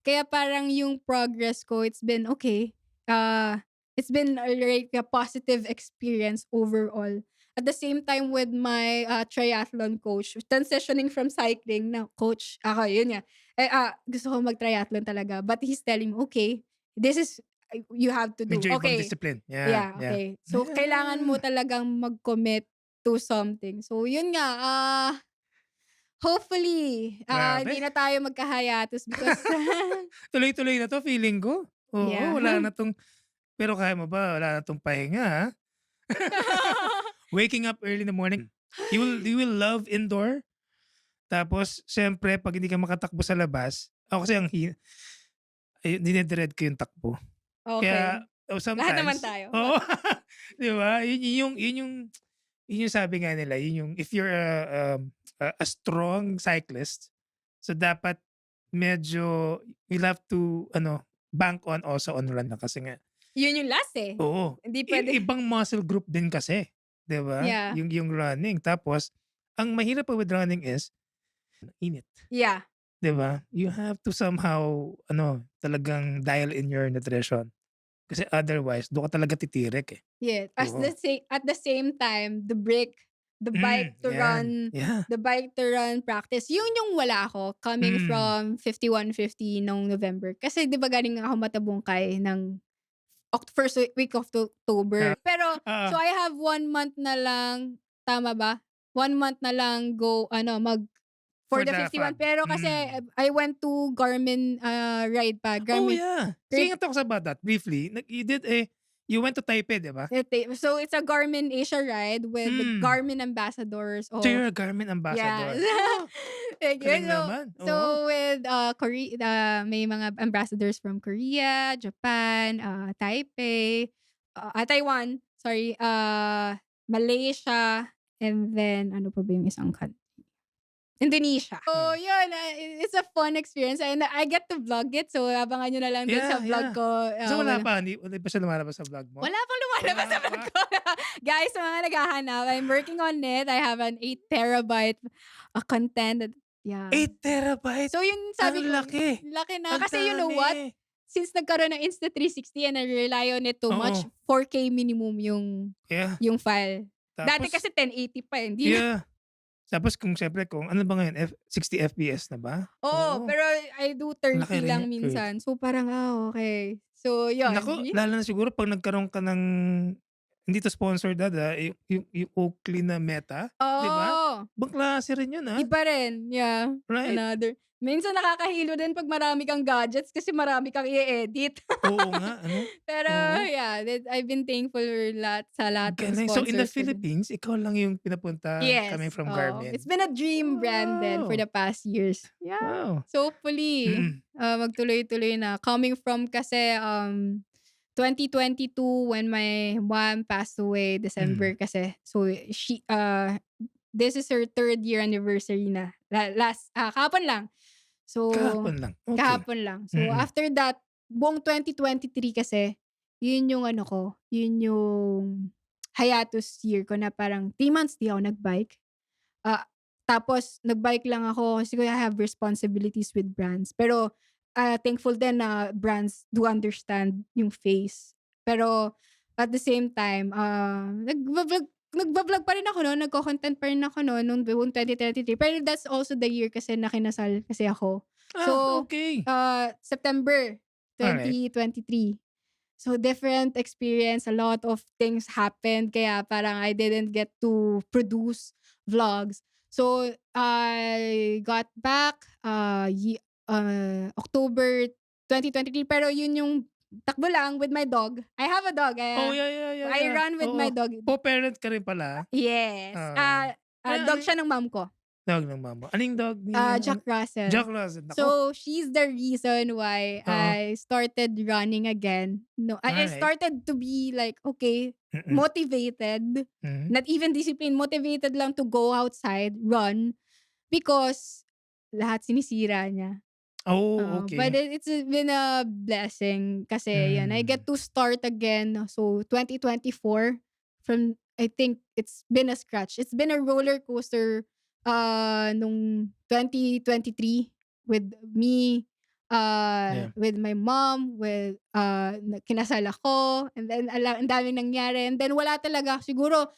kaya parang yung progress ko, it's been okay. It's been like a positive experience overall. At the same time with my triathlon coach, transitioning from cycling na coach, ako, yun nga. Gusto ko mag-triathlon talaga. But he's telling me, okay, this is, you have to do. medyo ibang Okay. discipline. Yeah, Yeah, yeah. okay. So, kailangan mo Ah, talagang mag-commit to something. So, yun nga, hopefully, grabe. hindi na tayo magka-hiatus because, Tuloy-tuloy na 'to feeling ko. Oo, yeah. wala na 'tong pero kaya mo ba wala na 'tong pahinga, Waking up early in the morning. You will love indoor, tapos siyempre 'pag hindi ka makatakbo sa labas, ako kasi dine-dread ko yung takbo. Kaya Okay. Lahat naman sometimes tayo. oo, 'di ba? Yun yung sabi nga nila, yun yung if you're a strong cyclist, so dapat medyo you'll have to ano, bank on also on run na kasi nga Yun yung last eh. oo, Hindi pwede. ibang muscle group din kasi, 'di ba? Yeah. Yung running tapos ang mahirap pa with running is init, Yeah. 'di ba? You have to somehow ano, talagang dial in your nutrition. Kasi otherwise dun ka talaga titirik, eh. Yeah. Oo. At the same time, the bike to Yan. run, Yeah. the bike to run practice, yun yung wala ako coming Hmm. from 5150 nung November. Kasi 'di ba galing ako Matabungkay ng first week of Ah, October. Pero, oo. so I have 1 month na lang, tama ba? 1 month na lang go, for For the the 51. fab. Pero kasi I went to Garmin ride pa. Oh, Garmin. yeah. Sige nga talk us about that briefly. You went to Taipei, 'di ba? So it's a Garmin Asia ride with the Hmm. Garmin ambassadors So of, you're a Garmin yeah. ambassador. Oh, Thank you. galing naman. So Oo. with Korea, may mga ambassadors from Korea, Japan, Taipei, Taiwan, sorry, Malaysia, and then ano pa ba yung isang country? Indonesia. So, Hmm. yun, it's a fun experience and I get to vlog it. So, abangan nyo na lang dun sa Yeah, vlog yeah. ko. So wala pa, hindi pa siya lumalabas sa vlog mo? Wala pang lumalabas sa vlog ko. Guys, sa mga naghahanap, I'm working on it. I have an 8 terabyte content. Yeah. 8 terabyte? So, yun sabi Ang ko, laki. laki na. Ang Kasi you know what? dami. Since nagkaroon ng Insta360 and I rely on it too much, Oo. 4K minimum Yeah. yung file. Dati Tapos kasi 1080 pa eh. Hindi na. yeah. Tapos kung siyempre kung ano ba ngayon 60 FPS na ba? Oo, Oo. pero I do Ang laki 30 rin lang yan, minsan. So, parang, okay. So, yun. naku, lalo na siguro 'pag nagkaroon ka ng hindi 'to sponsored yung Oakley na Meta, 'di ba? Oo. Ibang klase rin yun, Iba rin, yeah. right? Another. Minsan nakakahilo din 'pag marami kang gadgets kasi marami kang i-edit. Oo nga ano, Pero oo. yeah, I've been thankful sa lahat ng Galing. So in the sponsors ko din. Philippines, ikaw lang yung pinapunta coming Yes, from oo. It's Garmin? been a dream brand then for Wow! the past years. Yeah. Wow! So hopefully, Mm. magtuloy-tuloy na. Coming from kasi, 2022 when my mom passed away, Mm. December kasi. So this is her 3rd year anniversary na. Kahapon lang. So, Kahapon lang, okey. kahapon lang. So Mm. after that, buong 2023 kasi, yun yung ano ko, yun yung hiatus year ko na parang 3 months di ako nag-bike. Ah, Tapos nag-bike lang ako kasi I have responsibilities with brands. Pero, thankful din na brands do understand yung phase. Pero at the same time, nagva-vlog pa rin ako nun, nagko-content pa rin ako nun nung buong 2023. Pero that's also the year kasi na kinasal kasi ako. So, Okay. September Alright. 2023. So, different experience, a lot of things happened kaya parang I didn't get to produce vlogs. So, I got back, October 2023 pero yun yung takbo lang with my dog. I have a dog, Oh, yeah. I run with my Oo. dog. Co-parent ka rin pala? Yes, Oo. dog Anong siya ng mom ko. tawag ng mama? Anong dog ni Jack Russell. Jack Russell? Naku, So, she's the reason why oo. I started running again. No, I Alright. started to be like, okay, Mm. motivated, Mhm. not even disciplined, motivated lang to go outside, run, because lahat sinisira niya. Oh, But okay. it's been a blessing kasi yan, I Hmm. get to start again. So 2024 from I think it's been a scratch. It's been a roller coaster nung 2023 with me, Yeah. with my mom, with kinasal ako, and then ang daming nangyari. And then wala talaga siguro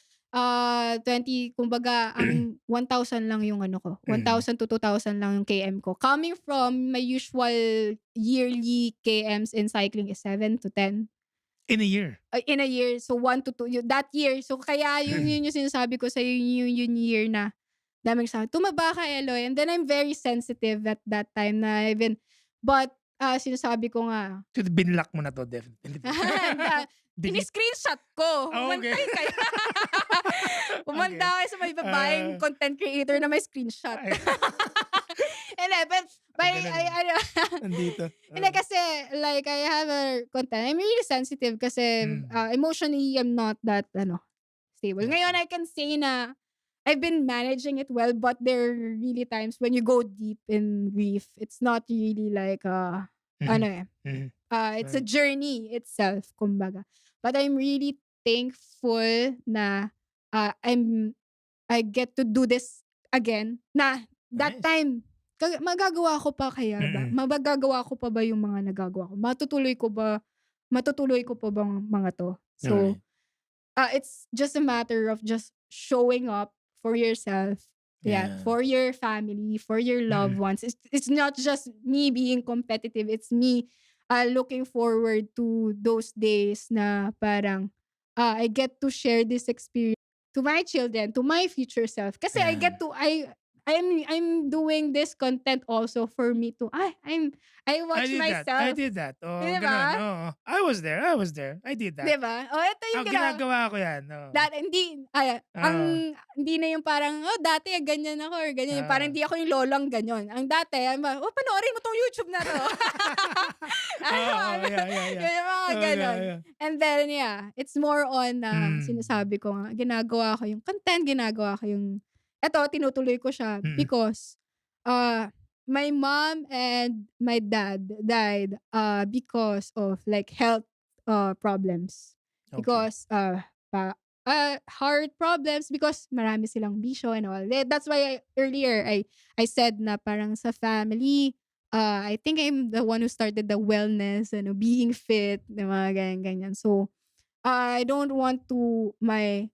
20 kumbaga ang 1,000 lang yung ano ko, Mm. 1,000 to 2,000 lang yung KM ko. Coming from my usual yearly KMs in cycling is 7 to 10 In a year? in a year. So 1 to 2 that year. So kaya yun yung sinasabi ko sa'yo yung year na daming sabi, "Tumaba ka, Eloy." And then I'm very sensitive at that time na even but sinasabi ko nga So, binlock mo na 'to definitely. na Delete? ini-screenshot ko. Oh, okay. Humantay kayo. Pumunta Okay. kayo sa may babaeng Ah, content creator na may screenshot. ay Hindi, but pag by gano'n, I eh, ano nandito, hindi kasi like I have a content I'm really sensitive kasi, hmm, emotionally I'm not that stable. Ngayon okey. I can say na I've been managing it well, but there are really times when you go deep in grief. It's not really like, ano Mhm, eh, mhm, it's a right. journey itself kumbaga. But I'm really thankful na, I get to do this again na that Nice. time magagawa ko pa kaya ba? Mm, Magagawa ko pa ba yung mga nagagawa ko? Matutuloy ko pa bang mga 'to? So, alright. it's just a matter of just showing up for yourself, yeah, Yeah. for your family, for your loved Mm, ones. It's not just me being competitive, it's me, looking forward to those days na parang, I get to share this experience to my children, to my future self. Kasi yeah. I'm doing this content also for me to, I I watch did that, I myself, did that. Oo, 'di gano'n, ba? oo. I was there, I did 'Di that. ba? Oh, ito yung Ginagawa ko 'yan, oo. dati Oo, hindi na yung parang, dati ganyan ako or ganyan, yung parang oo. hindi ako yung lolang gano'n. Ang dati, panoorin mo 'tong YouTube na 'to. Oo, Ano, yeah. yun yung mga Oo, gano'n. yeah. And then, yeah, it's more on na Hmm, sinasabi ko nga, ginagawa ko yung content, ginagawa ko yung eto tinutuloy ko siya mm, because, my mom and my dad died, because of like health, problems. okey. Because, pa heart problems because marami silang bisyo and all. That's why earlier I said na parang sa family, I think I'm the one who started the wellness, being fit, na mga ganyan-ganyan. So, I don't want to my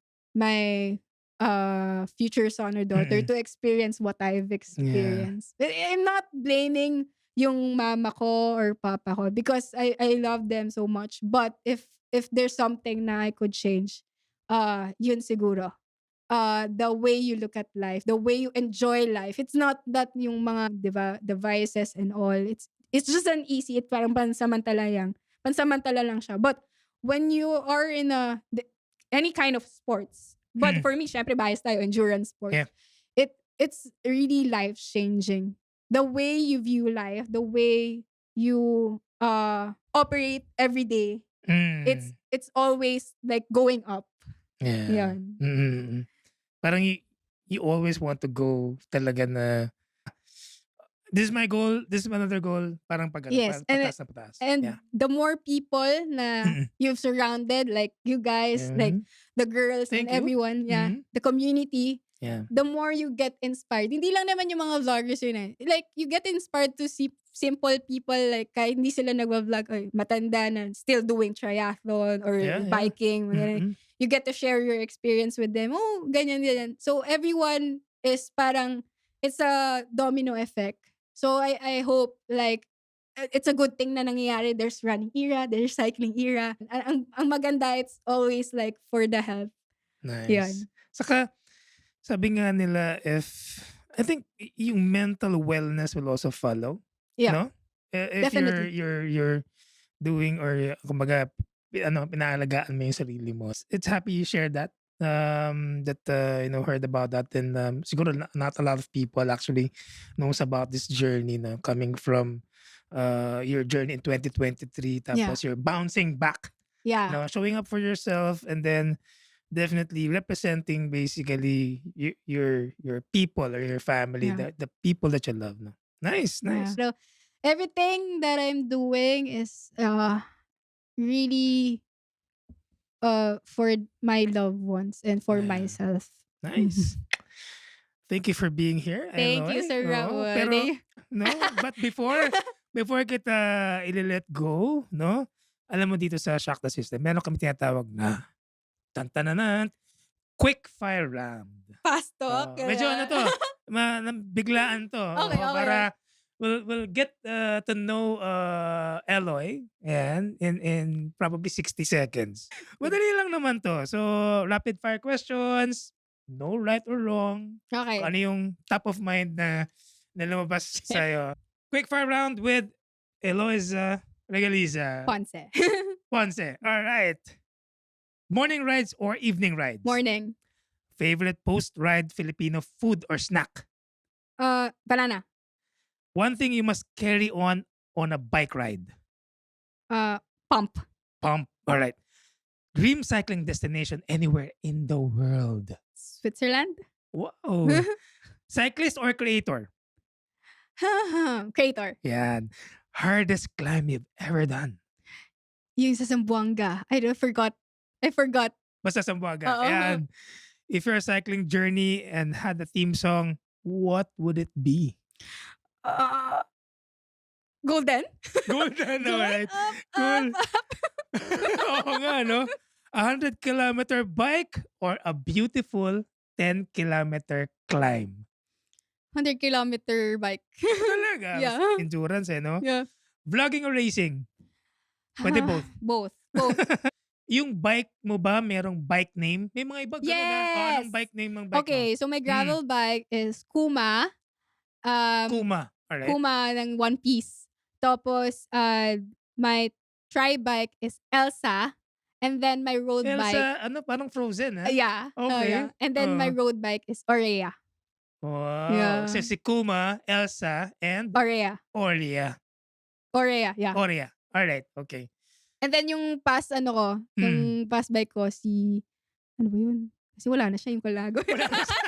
future son or daughter Mm, to experience what I've yeah. experienced. I'm not blaming yung mama ko or papa ko because I love them so much. But if there's something na I could change, yun siguro. The way you look at life, the way you enjoy life. It's not that yung mga, 'di ba, devices and all. It's just an easy, it parang pansamantala lang siya. But when you are in any kind of sports, but Mm, for me, syempre bias tayo, endurance yeah. sports. It's really life changing. The way you view life, the way you operate every day. It's Mm, it's always like going up. yeah. Yan. Mm. Parang you always want to go talaga na This is my goal. This is another goal. Parang pag ano, Yes, pataas na pataas. and Yeah. the more people na Mm-mm. you've surrounded, like you guys, like Mhm. the girls and Thank you. everyone, Mhm. the community, Yeah. the more you get inspired. Hindi lang naman yung mga vloggers yun eh. Like, you get inspired to see simple people, like, kahit hindi sila nagwa-vlog, ay, matanda na, still doing triathlon or Yeah, yeah. biking. Ganyan. Mm-mm. You get to share your experience with them. Oh, ganyan, ganyan. So, everyone is parang, it's a domino effect. So, I hope, like, it's a good thing na nangyayari. There's running era, there's cycling era. Ang maganda, it's always like for the health. Nice. Yan. Saka, sabi nga nila, I think yung mental wellness will also follow. Yeah, No? If definitely. you're doing or kumbaga pinaalagaan mo yung sarili mo. It's happy you shared that. That heard about that, and siguro not a lot of people actually knows about this journey na coming from your journey in 2023, Yeah. tapos you're bouncing back, Yeah. showing up for yourself, and then definitely representing basically your people or your family, Yeah. the people that you love. No? Nice, Yeah. nice. So, everything that I'm doing is really for my loved ones and for Yeah. myself. Nice. Thank you for being here, Thank you, Eloy. Sir Oo, Raul. pero no, but before kita i-let go, no? Alam mo dito sa Shock the System, meron kami tinatawag na tantananan, quick fire round. Fast talk. Medyo ano to, biglaan to. Okay, okay. Para we'll get to know Eloy and in probably 60 seconds. Madali lang naman to. So, rapid fire questions, no right or wrong. Okay. Kung ano yung top of mind na lumabas sa'yo. Quick fire round with Eloisa Regaliza Ponce. Ponce. All right. Morning rides or evening rides? Morning. Favorite post-ride Filipino food or snack? Banana. One thing you must carry on a bike ride? Pump. Pump. All right. Dream cycling destination anywhere in the world? Switzerland. Wow. Cyclist or creator? Creator. Yan. Hardest climb you've ever done? Yung sa Zamboanga. I forgot. Basta Zamboanga. Oo. Yan. If your cycling journey and had a theme song, what would it be? Golden. Golden, Go alright. up, Cool. up. Oo nga, no? 100-kilometer bike or a beautiful 10-kilometer climb? 100-kilometer bike. Talaga? Yeah. Endurance, no? Yeah. Vlogging or racing? Pwede both. Both. Yung bike mo ba, merong bike name? May mga iba ganun na. Yes. Anong bike name ng bike Okay, so my gravel bike is Kuma. mo? Kuma. Alright. Kuma ng One Piece. Tapos, my tri-bike is Elsa. And then my road bike. Elsa, parang Frozen, ha? Yeah. Okay. Yeah. And then my road bike is Orea. Wow. Yeah. So si Kuma, Elsa, and Orea. Oria. Orea, yeah. Oria. Alright, okay. And then yung past yung past bike ko ano ba yun? Kasi wala na siya yung Colago. Wala na siya.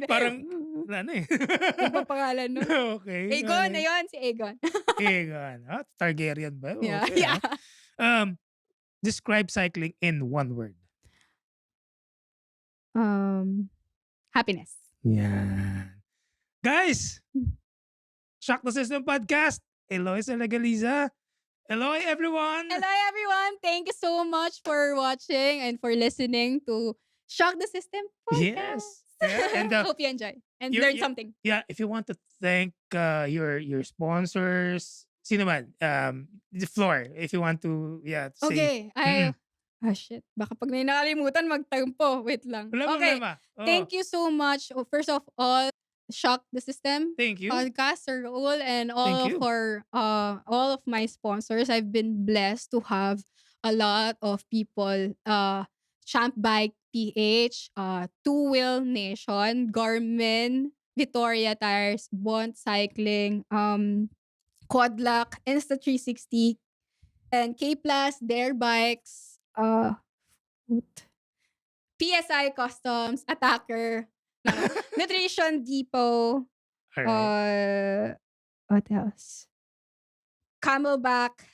Parang, wala na eh. Yung pangalan no? Okay. Aegon, alright. ayun, si Aegon. Aegon. Targaryen ba? Yeah, Okay, yeah. Describe cycling in one word. Happiness. Yan. Guys, Shock the System Podcast. Eloy Legaliza. Hello, everyone. Hello, everyone. Thank you so much for watching and for listening to Shock the System podcast. Yes. Yeah, and hope you enjoy and learn something. Yeah, if you want to thank your sponsors, sino man, the floor, if you want to, say. Okay. Shit. Baka pag may nakalimutan, magtampo. Wait lang. Wala Okay. problema. Oo. Thank you so much. First of all, Shock the System Thank you. podcast, Sir Raul, and Thank you. for all of my sponsors. I've been blessed to have a lot of people. Champ Bike PH, Two Wheel Nation, Garmin, Victoria Tires, Bond Cycling, Quadlock, Insta360, and K Plus, Dare Bikes, PSI Customs, Attacker, Nutrition Depot, Alright. What else? Camelback.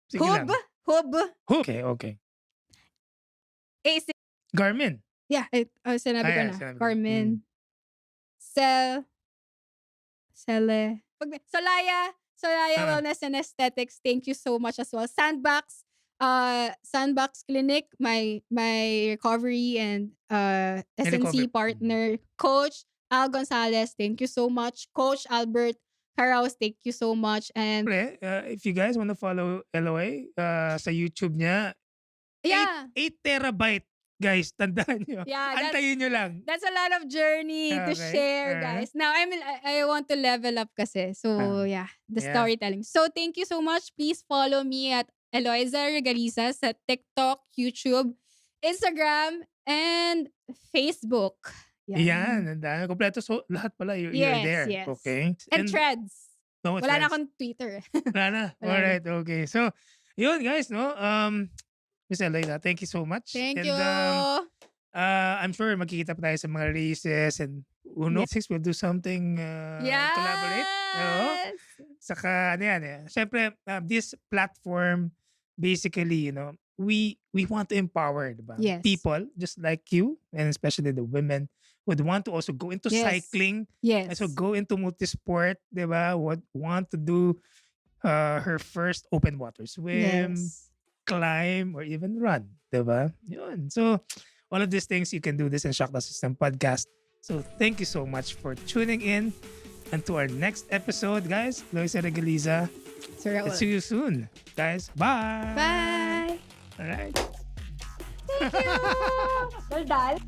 Sige lang. Hub. Okay, okay. AC. Garmin. Yeah, sinabi ko yeah, na. sinabi ko. Garmin. Sele. Solaya Wellness and Aesthetics. Thank you so much as well. Sandbox Clinic, my recovery and SNC recovery. partner, Coach Al Gonzalez. Thank you so much. Coach Albert Caraos, thank you so much. And If you guys want to follow LOA sa YouTube niya, yeah, 8 terabyte. Guys, tandaan nyo. Yeah, Antayin nyo lang. that's a lot of journey to Okay. share, guys. Now I want to level up kasi. So yeah, the Yeah. storytelling. So thank you so much. Please follow me at Eloisa Regaliza sa TikTok, YouTube, Instagram, and Facebook. Yan, ang dami. Kompleto. So, lahat pala, you're Yes, there. yes. Okay? And Threads. no, Wala na Threads. akong Twitter. Wala na. Wala na. Alright, okay. So, yun guys, no? Miss Eloisa, thank you so much. Thank And, you. I'm sure magkikita pa tayo sa mga races and who knows, we'll do something collaborate. Oo. Yes. Saka, ano yan Siyempre, this platform, basically, we want to empower diba? Yes. People just like you, and especially the women, would want to also go into Yes. cycling, Yes. and so go into multisport, diba? Would want to do her first open water swim, Yes. climb, or even run, diba? Yun. So, all of these things, you can do this in Shock the System podcast. So, thank you so much for tuning in. And to our next episode, guys, Loisa Regaliza. Sir Raul. And see you soon, guys. Bye. Bye. All right. Thank you. Daldal.